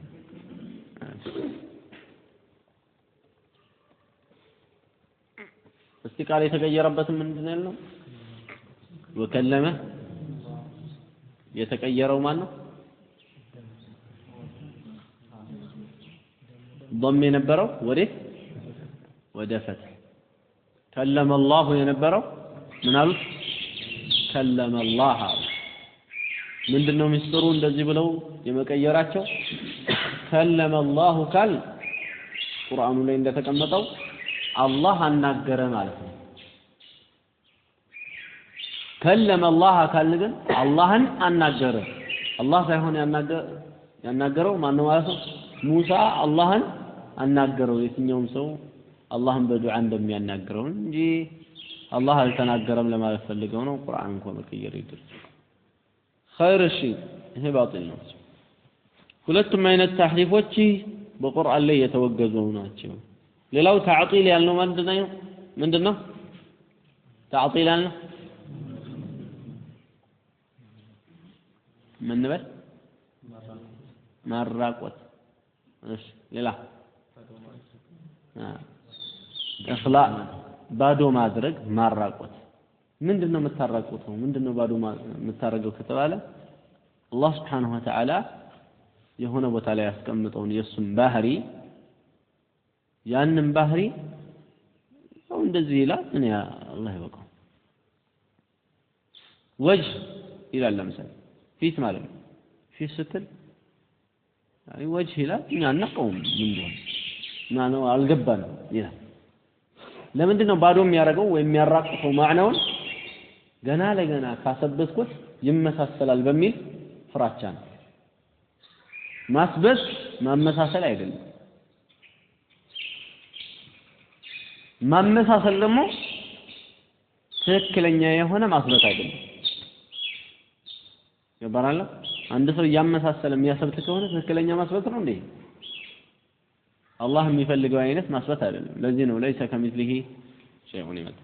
እስቲ ቃል የተቀየረበት ምንድነው ያለው ወከለመ የተቀየረው ማን ነው ضم የነበረው ወዴት ወደ ፈትህ كلم الله የነበረው ምን አሉት كلم الله ምንድነው ሚስጥሩ እንደዚህ ብለው የመቀየራቸው كلم الله ካል ቁርአኑ ላይ እንደተቀመጠው አላህ አናገረ ማለት ነው كلم الله ካል ግን አላህን አናገረ አላህ ሳይሆን ያናገረው ማን ነው ማለት ነው ሙሳ አላህን አናገረው የትኛውም ሰው አላህን በዱዓ እንደሚያናገረው እንጂ አላህ አልተናገረም ለማለት ፈልገው ነው ቁርአን እንኳን መቀየር ይደርስ خير الشيء ይሄ ባጢል ነው ሁለቱም አይነት ተህሪፎች በቁርአን ላይ የተወገዙ ናቸው ሌላው ተዕጢል ያልነው ምንድነው ተዕጢል ያልነው ምን በል ማራቆት እሺ ሌላ እخلاء ባዶ ማድረግ ማራቆት ምንድነው የምታራቆተው ምንድነው ባዶ የምታረገው ከተባለ አላህ Subhanahu Wa Ta'ala የሆነ ቦታ ላይ ያስቀምጠውን የሱን ባህሪ ያንን ባህሪ ነው እንደዚህ ይላል ምን ያ አላህ ይወቀው ወጅህ ይላል ለምሳሌ ፊት ማለት ነው ፊት ስትል አይ ወጅህ ይላል እኛ አናውቀውም ምንድነው ማነው አልገባንም ይላል ለምንድን ነው ባዶ የሚያረገው ወይ የሚያራቅፈው ማዕናውን ገና ለገና ካሰበስኩት ይመሳሰላል በሚል ፍራቻ ነው ማስበስ ማመሳሰል አይደለም ማመሳሰል ደግሞ ትክክለኛ የሆነ ማስበት አይደለም ይባላል አንድ ሰው ያመሳሰለ የሚያሰብት ከሆነ ትክክለኛ ማስበት ነው እንዴ አላህ የሚፈልገው አይነት ማስበት አይደለም ለዚህ ነው ليس كمثله شيء ይመጣ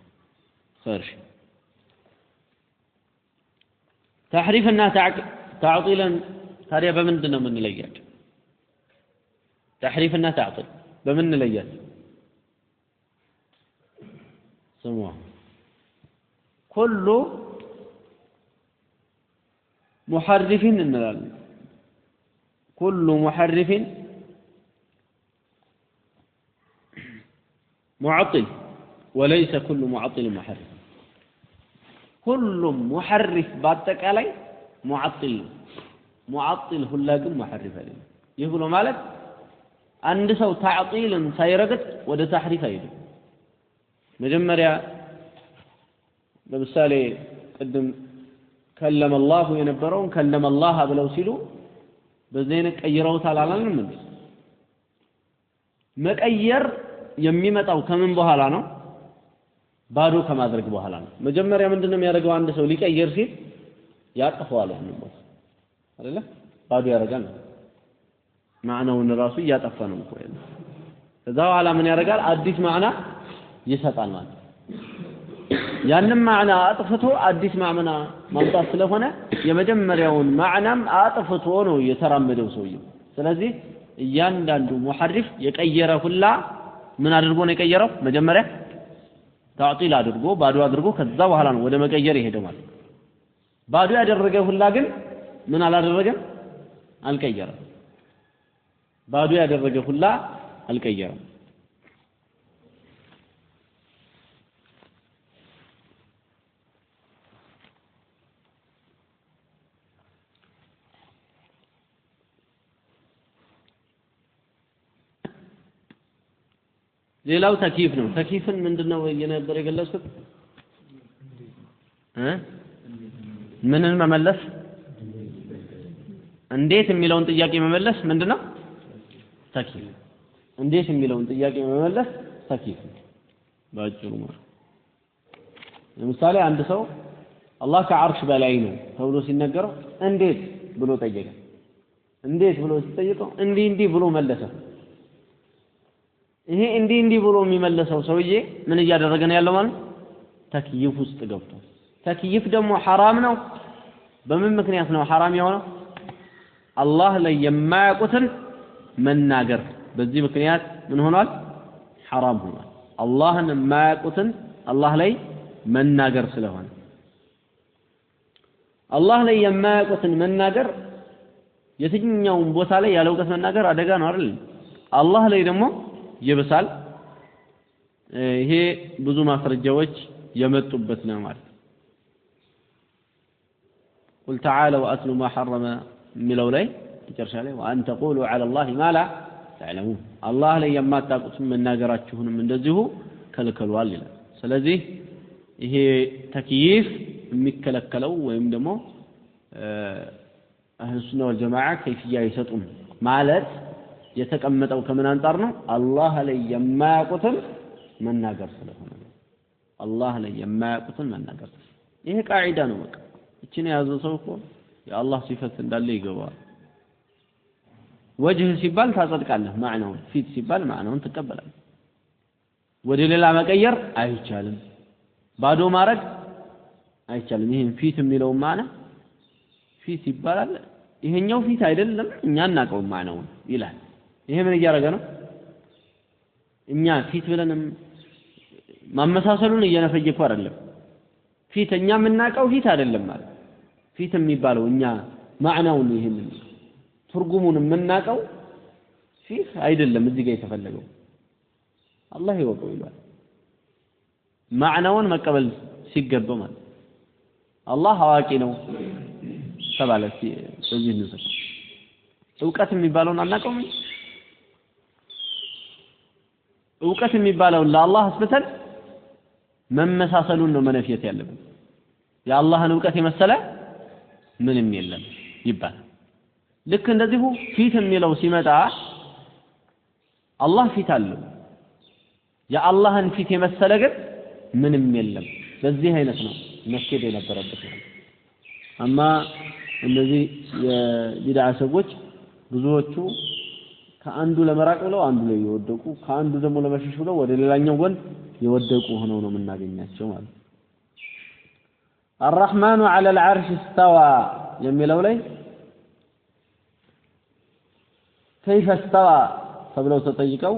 خير تحريفنا تعطيلا ታዲያ በምንድን ነው የምንለያቸው تحريفنا تعطيل በምን እንለያቸው سموه كل محرف እንላለን كل محرف معطل وليس كل معطل محرف كل محرف በአጠቃላይ معطل معطل ሁላ ግን محرف አይደለም ይህ ብሎ ማለት አንድ ሰው تعطيልን ሳይረግጥ ወደ ተሕሪፍ አይደለም መጀመሪያ ለምሳሌ ቅድም كلم الله የነበረውን كلم الله ብለው ሲሉ በዘይነ ቀይረውታል አላልንም እንዴ መቀየር የሚመጣው ከምን በኋላ ነው ባዶ ከማድረግ በኋላ ነው መጀመሪያ ምንድነው የሚያደርገው አንድ ሰው ሊቀየር ሲል ያጠፋዋል ያንን ቦታ አይደለ ባዶ ያደርጋል ማዕናውን ራሱ እያጠፋ ነው እኮ ያለው ከዛ በኋላ ምን ያደርጋል አዲስ ማዕና ይሰጣል ማለት ያንን ማዕና አጥፍቶ አዲስ ማዕና ማምጣት ስለሆነ የመጀመሪያውን ማዕናም አጥፍቶ ነው የተራመደው ሰውየው ስለዚህ እያንዳንዱ ሙሐሪፍ የቀየረ ሁላ ምን አድርጎ ነው የቀየረው መጀመሪያ تعطيل አድርጎ ባዶ አድርጎ ከዛ በኋላ ነው ወደ መቀየር ይሄደው ማለት ባዶ ያደረገ ሁላ ግን ምን አላደረገም አልቀየረም ባዶ ያደረገ ሁላ አልቀየረም ሌላው ተክይፍ ነው ተክይፍን ምንድነው የነበር የገለጽኩት ምንን መመለስ እንዴት የሚለውን ጥያቄ መመለስ ምንድነው ተክይፍ እንዴት የሚለውን ጥያቄ መመለስ ተክይፍ ባጭሩ ማለት ለምሳሌ አንድ ሰው አላህ ከዓርሽ በላይ ነው ተብሎ ሲነገረው እንዴት ብሎ ጠየቀ እንዴት ብሎ ሲጠይቀው እንዲህ ብሎ መለሰ ይሄ እንዲህ ብሎ የሚመለሰው ሰውዬ ምን እያደረገ ነው ያለው ማለት ተክይፍ ውስጥ ገብቷል ተክይፍ ደግሞ حرام ነው በምን ምክንያት ነው حرام የሆነው አላህ ላይ የማያውቁትን መናገር በዚህ ምክንያት ምን ሆኗል حرام ሆኗል አላህን የማያውቁትን አላህ ላይ መናገር ስለሆነ አላህ ላይ የማያውቁትን መናገር የትኛውም ቦታ ላይ ያለ እውቀት መናገር አደጋ ነው አይደል አላህ ላይ ደግሞ ይብሳል ይሄ ብዙ ማስረጃዎች የመጡበት ነው ማለት قل تعالوا واتلوا ما حرم ሚለው ላይ ተጨርሻ ላይ وان تقولوا على الله ما لا تعلمون አላህ ላይ የማታውቁት መናገራችሁንም እንደዚሁ ከልከሏል ይላል ስለዚህ ይሄ ተክይፍ የሚከለከለው ወይም ደግሞ አህሉ ሱና ወልጀማዓ ከይፍያ ይሰጡም ማለት የተቀመጠው ከምን አንፃር ነው አላህ ላይ የማያውቁትን መናገር ስለሆነ አላህ ላይ የማያውቁትን መናገር ይሄ ቃዒዳ ነው በቃ እቺን ያዘው ሰው እኮ የአላህ ሲፈት እንዳለ ይገባል ወጅህ ሲባል ታጸድቃለህ ማዕናውን ፊት ሲባል ማዕናውን ትቀበላለህ ወደ ሌላ መቀየር አይቻልም ባዶ ማረግ አይቻልም ይሄን ፊት የሚለው ማዕና ፊት ይባላል ይሄኛው ፊት አይደለም እኛ እናቀው ማዕናውን ይላል ይሄ ምን እያደረገ ነው እኛ ፊት ብለንም ማመሳሰሉን እየነፈየኩ አይደለም ፊት እኛ የምናቀው ፊት አይደለም ማለት ፊት የሚባለው እኛ ማዕናውን ይሄን ትርጉሙን የምናቀው ፊት አይደለም እዚህ ጋር የተፈለገው አላህ ይወቀው ይላል ማዕናውን መቀበል ሲገባው ማለት አላህ አዋቂ ነው ተባለ ስለዚህ ነው እውቀት የሚባለውን አናቀውም እውቀት የሚባለው ለአላህ አስበተን መመሳሰሉን ነው መነፍየት ያለብን የአላህን እውቀት የመሰለ ምንም የለም ይባላል ልክ እንደዚሁ ፊት የሚለው ሲመጣ አላህ ፊት አለው የአላህን ፊት የመሰለ ግን ምንም የለም በዚህ አይነት ነው መስጊድ የነበረበት አማ እነዚህ የቢድዓ ሰዎች ብዙዎቹ ከአንዱ ለመራቅ ብለው አንዱ ላይ የወደቁ ከአንዱ ደግሞ ለመሸሽ ብለው ወደ ሌላኛው ጎን የወደቁ ሆነው ነው የምናገኛቸው ማለት الرحمن على العرش استوى የሚለው ላይ كيف استوى ተብለው ተጠይቀው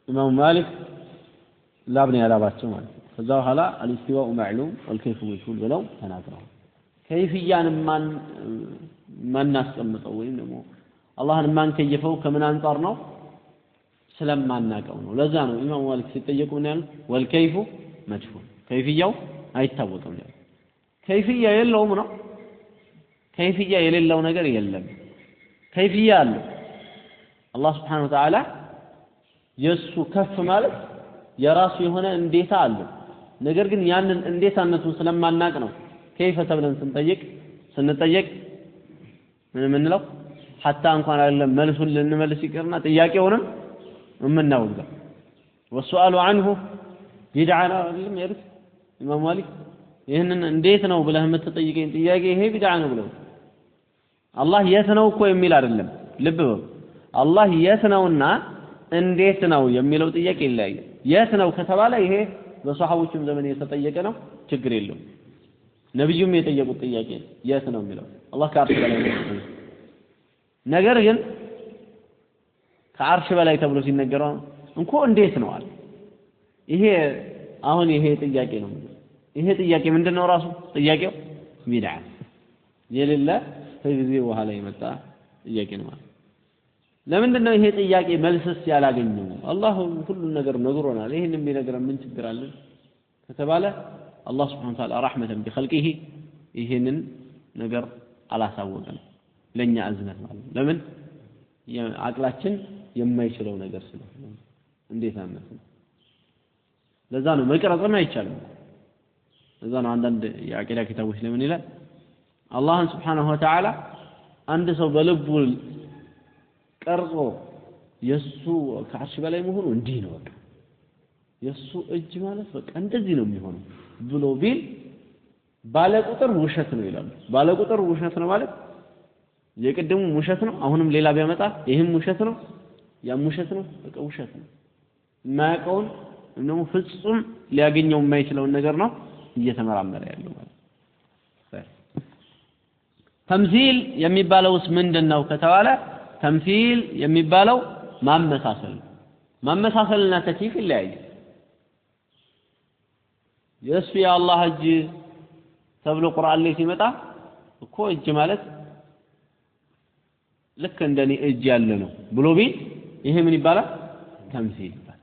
ኢማሙ ማሊክ ላብነ ያላባቸው ማለት ከዛ በኋላ الاستواء معلوم والكيف مجهول ብለው ተናግረዋል ከይፍያን ማን አስቀምጠው ወይም ደግሞ አላህን ማን ከየፈው ከምን አንፃር ነው ስለማናቀው ነው ለዛ ነው ኢማሙ ማሊክ ሲጠየቁ ምን ያሉ والكيف مجهول ከይፍያው አይታወቅም ነው ከይፍያ የለውም ነው ከይፍያ የሌለው ነገር የለም ከይፍያ አለ አላህ Subhanahu Wa Ta'ala የሱ ከፍ ማለት የራሱ የሆነ እንዴታ አለ ነገር ግን ያንን እንዴታነቱን ስለማናቅ ነው كيف ተብለን ስንጠየቅ ምን ነው حتى እንኳን አይደለም መልሱን ልንመልስ ይቀርና ጥያቄውንም እምናውጋ والسؤال عنه بدعنا አይደለም ያሉት ኢማም ማሊክ ይሄንን እንዴት ነው ብለህ የምትጠይቀኝ ጥያቄ ይሄ ቢድዓ ነው ብለው አላህ የት ነው እኮ የሚል አይደለም ልብ በሉ አላህ የት ነውና እንዴት ነው የሚለው ጥያቄ ይለያያል የት ነው ከተባለ ይሄ በሷሐቦችም ዘመን የተጠየቀ ነው ችግር የለውም ነብዩም የጠየቁት ጥያቄ የት ነው የሚለው አላህ ከአርሽ በላይ ነው ነገር ግን ከአርሽ በላይ ተብሎ ሲነገረው እንኳ እንዴት ነው አለ ይሄ አሁን ይሄ ጥያቄ ነው ይሄ ጥያቄ ምንድነው ራሱ ጥያቄው ቢድዓ የሌለ ከዚህ በኋላ የመጣ ጥያቄ ነው ለምንድነው ይሄ ጥያቄ መልስስ ያላገኘው አላህ ሁሉ ነገር ነግሮናል ይሄንን ቢነግረን ምን ችግር አለ ከተባለ አላህ Subhanahu Wa Ta'ala ረህመተን ቢخلقه ይሄንን ነገር አላሳወቀንም ለኛ አዝነት ማለት ለምን አቅላችን የማይችለው ነገር ስለሆነ እንዴት አመት ለዛ ነው መቅረጽም አይቻልም ለዛ ነው አንዳንድ የአቂዳ ኪታቦች ለምን ይላል አላህን Subhanahu Wa Ta'ala አንድ ሰው በልቡ ቀርጾ የሱ ከአርሽ በላይ መሆኑ እንዲህ ነው በቃ የሱ እጅ ማለት በቃ እንደዚህ ነው የሚሆነው ብሎ ቢል ባለ ቁጥር ውሸት ነው ይላሉ ባለ ቁጥር ውሸት ነው ማለት የቀደሙ ውሸት ነው አሁንም ሌላ ቢያመጣ ይሄም ውሸት ነው ያም ውሸት ነው በቃ ውሸት ነው ማያቀውን እንደሞ ፍጹም ሊያገኘው የማይችለው ነገር ነው እየተመራመረ ያለው ማለት ተምሲል የሚባለውስ ምንድነው ከተባለ ተምሲል የሚባለው ማመሳሰልና ተክይፍ ይለያያል የሱ የአላህ እጅ ተብሎ ቁርአን ላይ ሲመጣ እኮ እጅ ማለት ልክ እንደኔ እጅ ያለ ነው ብሎ ቢል ይሄ ምን ይባላል ተምሲል ይባላል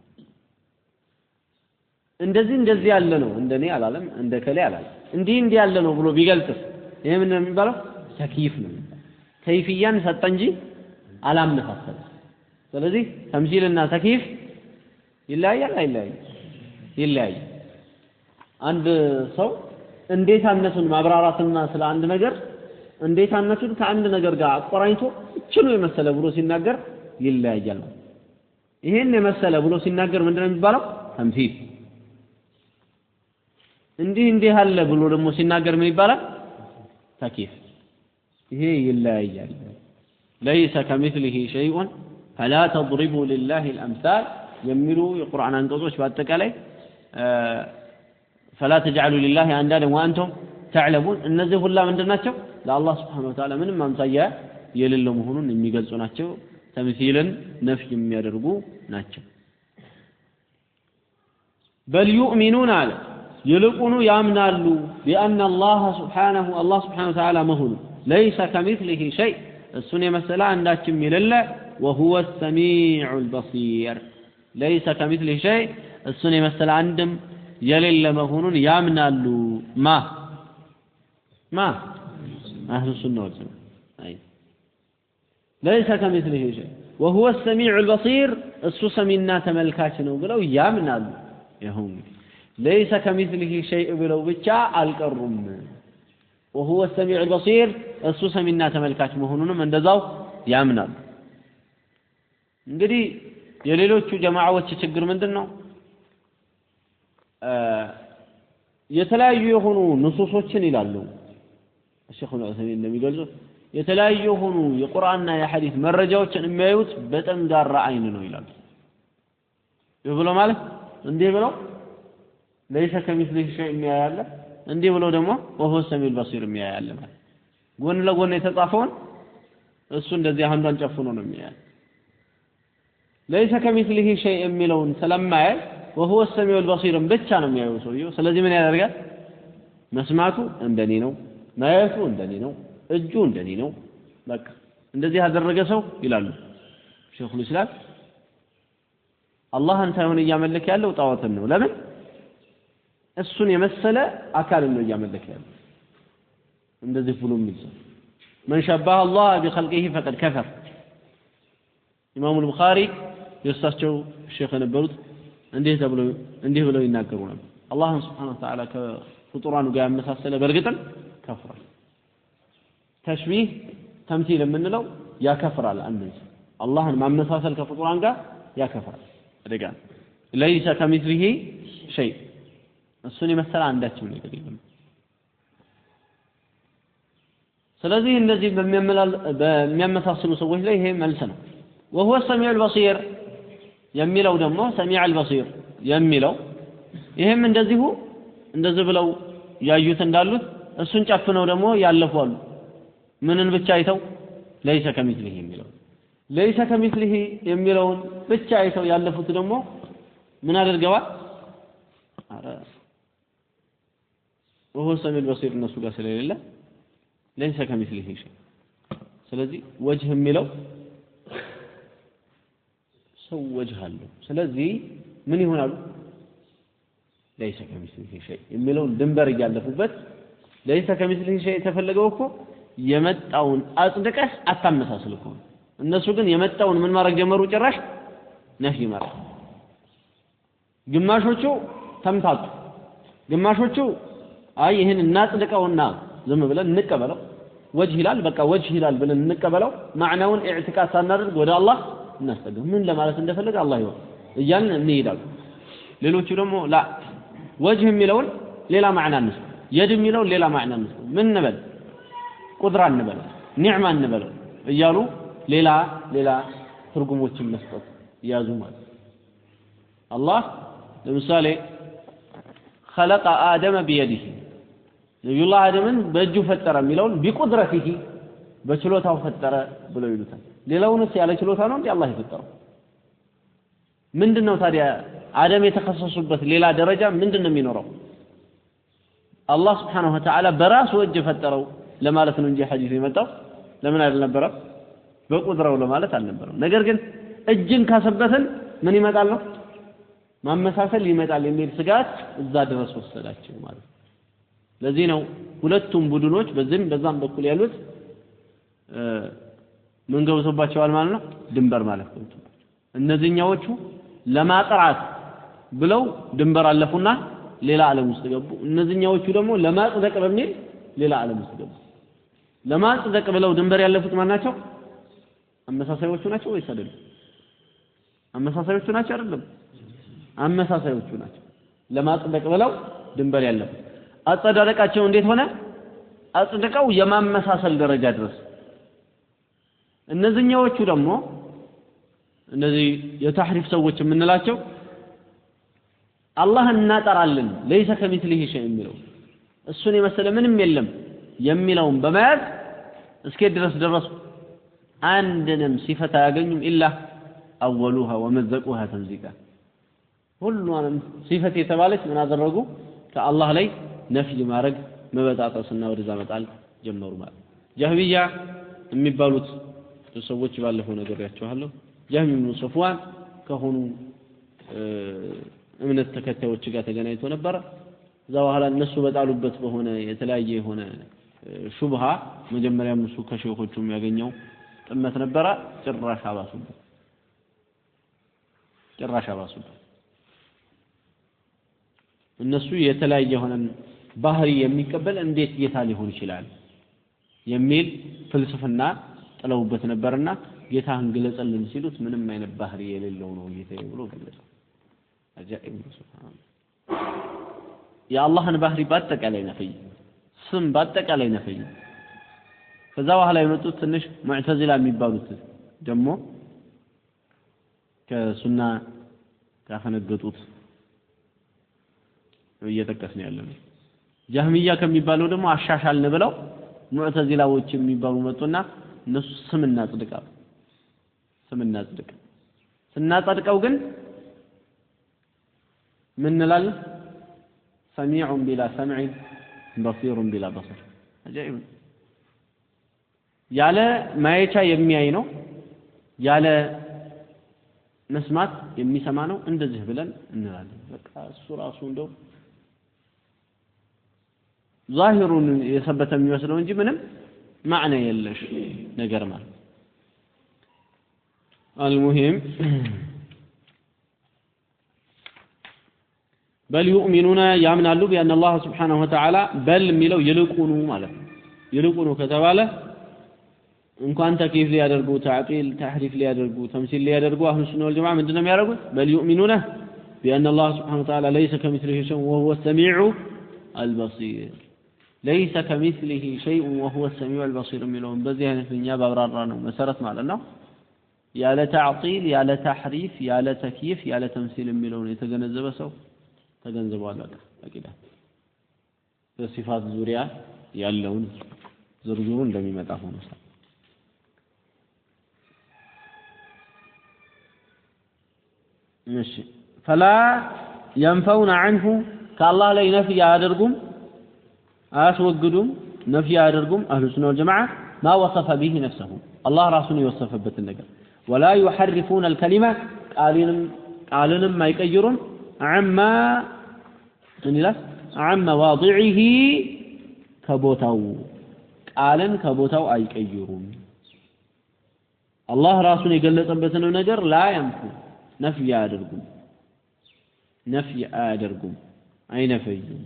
እንደዚህ ያለ ነው እንደኔ አላለም እንደከለ አላለም እንዲህ ያለ ነው ብሎ ቢገልጽ ይሄ ምን ነው የሚባለው ተክይፍ ነው ከይፍያን ሰጠ እንጂ አላመሳሰለ ስለዚህ ተምሲልና ተክይፍ ይለያያል አንድ ሰው እንዴት አነሱን ማብራራትና ስለ አንድ ነገር እንዴት አነሱን ከአንድ ነገር ጋር አቆራኝቶ እችኑ የመሰለ ብሎ ሲናገር ይለያያል ይሄን የመሰለ ብሎ ሲናገር ምንድነው የሚባለው ተምሲል እንዲህ አለ ብሎ ደግሞ ሲናገር ምን ይባላል ተክይፍ ይሄ ይለያያል ليس كمثله شيء فلا تضربوا لله الامثال يملوا القران አንቀጾች በአጠቃላይ فلا تجعلوا لله اندادا وانتم تعلمون እነዚህ ሁላ ምንድናቸው ለአላህ Subhanahu Wa Ta'ala ምንም ማምሳያ የሌለው መሆኑን የሚገልጹ ናቸው ተምሲልን ነፍይ የሚያደርጉ ናቸው بل يؤمنون على يلقون يامنالو بان الله سبحانه وتعالى مهون ليس كمثله شيء السنة مثلا عندكم يلله وهو السميع البصير ليس كمثله شيء السنة مثلا عندهم يلله مهون يامنالو ما أهل السنة والجماعة أي ليس كمثله شيء وهو السميع البصير السوسة منا تملكاتنا وقالوا يامنالو يهم ليس كمثله شيء بلو بتشاء القرم وهو السميع البصير السوسة منا تملكات مهونون من دزاو يامنال እንግዲህ የሌሎቹ ጀማዓዎች ችግር ምንድነው የተለያዩ የሆኑ ንሱሶችን ይላሉ ሼኹ ዑሰይሚን እንደሚገልጹት የተለያዩ የሆኑ የቁርአንና የሐዲስ መረጃዎችን የሚያዩት በጠንጋራ አይን ነው ይላሉ ይብሎ ማለት እንዴ ብሎ ليس كمثله شيء የሚያያለ እንዴ ብሎ ደግሞ وهو السميع البصير የሚያያለ ማለት ጎን ለጎን የተጻፈውን እሱ እንደዚህ አንዷን ጨፍኖ ነው የሚያያል ليس كمثله شيء የሚለውን ስለማያይ وهو السميع البصير ብቻ ነው የሚያየው ሰውየው ስለዚህ ምን ያደርጋል መስማቱ እንደኔ ነው ማየቱ እንደኔ ነው እጁ እንደኔ ነው በቃ እንደዚህ ያደረገ ሰው ይላሉ ሼኹ الاسلام አላህን ሳይሆን እያመለከ ያለው ጣዖትን ነው ለምን እሱን የመሰለ አካል ነው እያመለከ ያለው እንደዚህ ብሎ የሚል من شبه الله بخلقه فقد كفر ኢማሙ አልቡኻሪ የሳቸው ሼኽ ነበሩት እንዲህ ብለው ይናገሩ ነበር አላህን Subhanahu Wa Ta'ala ከፍጡራኑ ጋር ያመሳሰለ በርግጥም ከፍሯል ተሽቢህ ተምሲል የምንለው ያከፍራል አንድ አላህን ማመሳሰል ከፍጡራን ጋር ያከፍራል አደጋ ليس كمثله شيء እሱን የመሰለ አንዳችም ነገር የለም ስለዚህ እነዚህ በሚያመሳስሉ ሰዎች ላይ ይሄ መልስ ነው وهو السميع البصير የሚለው ደግሞ سميع البصير የሚለው ይሄም እንደዚህ ብለው ያዩት እንዳሉት እሱን ጨፍነው ደግሞ ያለፋሉ ምንን ብቻ አይተው ليس كمثله የሚለው ليس كمثله የሚለውን ብቻ አይተው ያለፉት ደግሞ ምን አድርገዋል وهو السميع البصير الناس ጋር ስለሌለ ليس كمثله شيء ስለዚህ ወጅህ የሚለው ሰው ወጅህ አለው ስለዚህ ምን ይሆናሉ ليس كمثله شيء የሚለው ድንበር ያለፉበት ليس كمثله شيء ተፈልገው እኮ የመጣውን አጽድቀህ አታመሳስል እኮ እነሱ ግን የመጣውን ምን ማድረግ ጀመሩ ጭራሽ ነፊ ማድረግ ግማሾቹ ተምታቱ ግማሾቹ አይ ይሄን እናጽድቀውና ዝም ብለን እንቀበለው ወጅህ ይላል በቃ ወጅህ ይላል ብለን እንቀበለው ማዕናውን ኢዕቲቃድ ሳናደርግ ወደ አላህ እናስጠጋው ምን ለማለት እንደፈለገ አላህ ይወቅ እያልን እንሄዳሉ ሌሎቹ ደግሞ ላ ወጅህ የሚለውን ሌላ ማዕና እንስ የድ የሚለውን ሌላ ማዕና እንስ ምን እንበል ቁድራ እንበል ኒዕማ እንበል እያሉ ሌላ ትርጉሞችን መስጠት ያዙ ማለት አላህ ለምሳሌ خلق آدم بيده نبي الله آدم በእጁ ፈጠረ የሚለውን بقدرته በችሎታው ፈጠረ ብለው ይሉታል ሌላውንስ ያለ ችሎታ ነው እንዴ አላህ የፈጠረው ምንድነው ታዲያ አደም የተከሰሱበት ሌላ ደረጃ ምንድነው የሚኖረው አላህ Subhanahu Wa Ta'ala በራሱ እጅ ፈጠረው ለማለት ነው እንጂ ሐዲስ የመጣው ለምን አልነበረም በቁድራው ለማለት አልነበረም ነገር ግን እጅን ካሰበተን ምን ይመጣል ነው ማመሳሰል ይመጣል የሚል ስጋት እዛ ድረስ ወሰዳቸው ማለት ለዚህ ነው ሁለቱም ቡድኖች በዛም በኩል ያሉት ምን ገብቶባቸዋል ማለት ነው ድንበር ማለት ነው እነዚህኛዎቹ ለማጥራት ብለው ድንበር አለፉና ሌላ ዓለም ውስጥ ገቡ እነዚህኛዎቹ ደግሞ ለማጽደቅ በሚል ሌላ ዓለም ውስጥ ገቡ ለማጽደቅ ብለው ድንበር ያለፉት ማን ናቸው አመሳሳዮቹ ናቸው ወይስ አይደለም አመሳሳዮቹ ናቸው አይደለም አመሳሳዮቹ ናቸው ለማጽደቅ ብለው ድንበር ያለፉት አጸዳደቃቸው እንዴት ሆነ አጽድቀው የማመሳሰል ደረጃ ድረስ እነዚህኛዎቹ ደግሞ እነዚህ የተሕሪፍ ሰዎች የምንላቸው አላህ እናጠራለን ليس كمثله شيء የሚለው እሱን የመሰለ ምንም የለም የሚለውን በመያዝ እስከ ድረስ ደረሱ አንድንም ሲፈታ ያገኙም ኢላ اولها ومزقوها تمزيقا ሁሉንም ሲፈት የተባለች ምን አደረጉ ከአላህ ላይ ነፍይ ማድረግ መበጣጣስና ወደዛ መጣል ጀመሩ ማለት ጀህሚያ የሚባሉት ሰዎች ባለፈው ነገር ያቻለሁ ጀህሚ ኢብኑ ሶፍዋን ከሆኑ እምነት ተከታዮች ጋር ተገናኝቶ ነበር እዛ በኋላ እነሱ በጣሉበት በሆነ የተለያየ የሆነ ሹብሃ መጀመሪያ እሱ ከሼኾቹም ያገኘው ጥመት ነበር ጭራሽ አባሱበት እነሱ የተለያየ የሆነ ባህሪ የሚቀበል እንዴት ጌታ ሊሆን ይችላል የሚል ፍልስፍና ጥለውበት ነበርና ጌታን ግለጽልን ሲሉት ምንም አይነት ባህሪ የሌለው ነው ጌታዬ ብሎ ገለጸው አጃኢብ ሱብሃን የአላህን ባህሪ ባጠቃላይ ነፍይ ስም ባጠቃላይ ነፍይ ከዛ በኋላ የመጡት ትንሽ ሙዕተዚላ የሚባሉት ደግሞ ከሱና ካፈነገጡት እየተጠቀስን ያለነው ጀህሚያ ከሚባለው ደግሞ አሻሻልን ብለው ሙዕተዚላዎች የሚባሉ መጡና እነሱ ስምና ጽድቃው ስናጸድቀው ግን ምን እንላለን ሰሚዑን ቢላ ሰምዕ በሲሩን ቢላ በصር አጃኢብ ያለ ማየቻ የሚያይ ነው ያለ መስማት የሚሰማ ነው እንደዚህ ብለን እንላለን በቃ እሱ ራሱ እንደው ዛሂሩን የሰበተ የሚመስለው እንጂ ምንም ማዕና የለሽ ነገር ማለት المهم بل يؤمنون يامنالو بأن الله سبحانه وتعالى بل ميلو يلقونو ማለት يلقونو ከተባለ እንኳን ተክሊፍ ሊያደርጉ تعطيل تحريف ሊያደርጉ ተምሲል ሊያደርጉ አህሉ ሱና ወልጀማዓ ምንድነው የሚያደርጉት بل يؤمنون بأن الله سبحانه وتعالى ليس كمثله شيء وهو السميع البصير ليس كمثله شيء وهو السميع البصير የሚለውን በዚህ አይነት እኛ ባብራራ ነው መሰረት ማለት ነው ያለ تعطيل ያለ تحريف ያለ ተክይፍ ያለ ተምሲል የሚለውን የተገነዘበ ሰው ተገንዘበዋል አቂዳ በሲፋት ዙሪያ ያለውን ዝርዝሩ እንደሚመጣ ሆኖ ماشي فلا ينفون عنه كالله لا ينفي يادرغم አያስወግዱም ነፍይ ያደርጉም አህሉ ሱና ወልጀማዓ ما وصف به نفسه الله راسه يوصفበት ነገር ولا يحرفون الكلمه ቃልንም አይቀይሩም عما ምን ይላል عما واضعه ከቦታው ቃልን ከቦታው አይቀይሩም አላህ ራሱን የገለጸበትን ነገር ላ ያንፉ ነፍይ አያደርጉም አይነፈዩም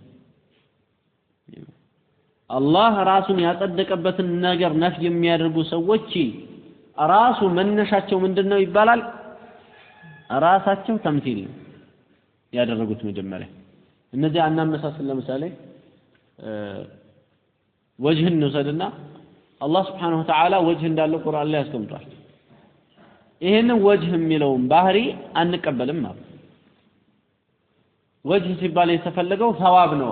አላህ ራሱን ያጸደቀበትን ነገር ነፍይ የሚያደርጉ ሰዎች ራሱ መነሻቸው ምንድነው ይባላል ራሳቸው ተምሲል ያደረጉት መጀመሪያ እነዚህ አናመሳስል ለምሳሌ ወጅህን ንውሰድና አላህ Subhanahu Wa Ta'ala ወጅህ እንዳለው ቁርአን ላይ ያስቀምጧል ይሄንን ወጅህ የሚለውን ባህሪ አንቀበልም ማለት ወጅህ ሲባል የተፈለገው ሰዋብ ነው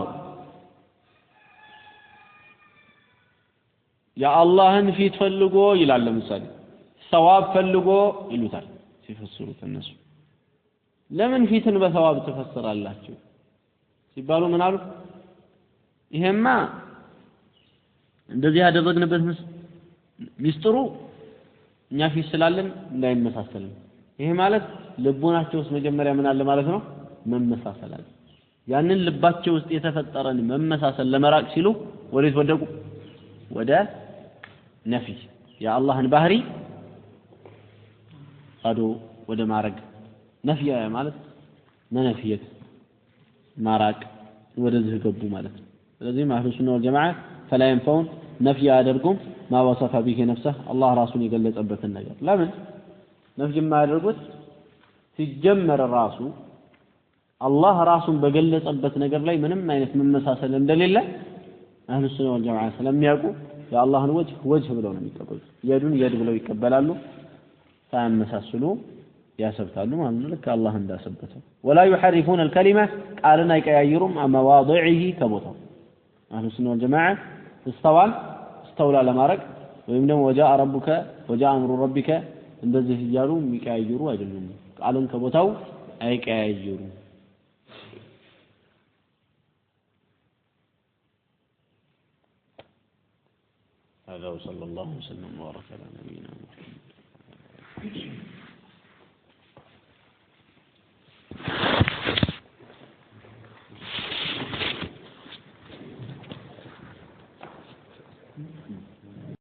የአላህን ፊት ፈልጎ ይላል ለምሳሌ ሰዋብ ፈልጎ ይሉታል ሲፈስሩት እነሱ ለምን ፊትን በሰዋብ ተፈስራላችሁ ሲባሉ ምን አሉ ይሄማ እንደዚህ ያደረግንበት ሚስጥሩ እኛ ፊት ስላለን እንዳይመሳሰል ይሄ ማለት ልቦናቸው ውስጥ መጀመሪያ ምን አለ ማለት ነው መመሳሰል አለ ያንን ልባቸው ውስጥ የተፈጠረን መመሳሰል ለመራቅ ሲሉ ወዴት ወደቁ ወደ ነፊ የአላህን ባህሪ አዶ ወደ ማረግ ነፊያ ማለት መነፊየት ማራቅ ወደዚህ ገቡ ማለት ነው ስለዚህ አህሉ ሱና ወልጀማዓ فلا ينفون نفي ያደርጉም ما وصف به نفسه الله ራሱን የገለጸበትን ነገር ለምን ነፍይ የማያደርጉት ሲጀመር ራሱ አላህ ራሱን በገለጸበት ነገር ላይ ምንም አይነት መመሳሰል እንደሌለ አህሉ ሱና ወልጀማዓ ስለሚያውቁ የአላህን ወጅህ ብለው ነው የሚቀበሉት የዱን የድ ብለው ይቀበላሉ ሳያመሳስሉ ያሰብታሉ ማለት ነው ልክ አላህ እንዳሰበተው ولا يحرفون الكلمه ቃልን አይቀያይሩም አመዋضعه ከቦታው አህሉ ሱና ወልጀማዓ استولى ለማረግ ወይም ደግሞ وجاء ربك وجاء امر ربك እንደዚህ ይያሉ የሚቀያይሩ አይደሉም ቃልን ከቦታው አይቀያይሩ هذا وصلى الله وسلم وبارك على نبينا محمد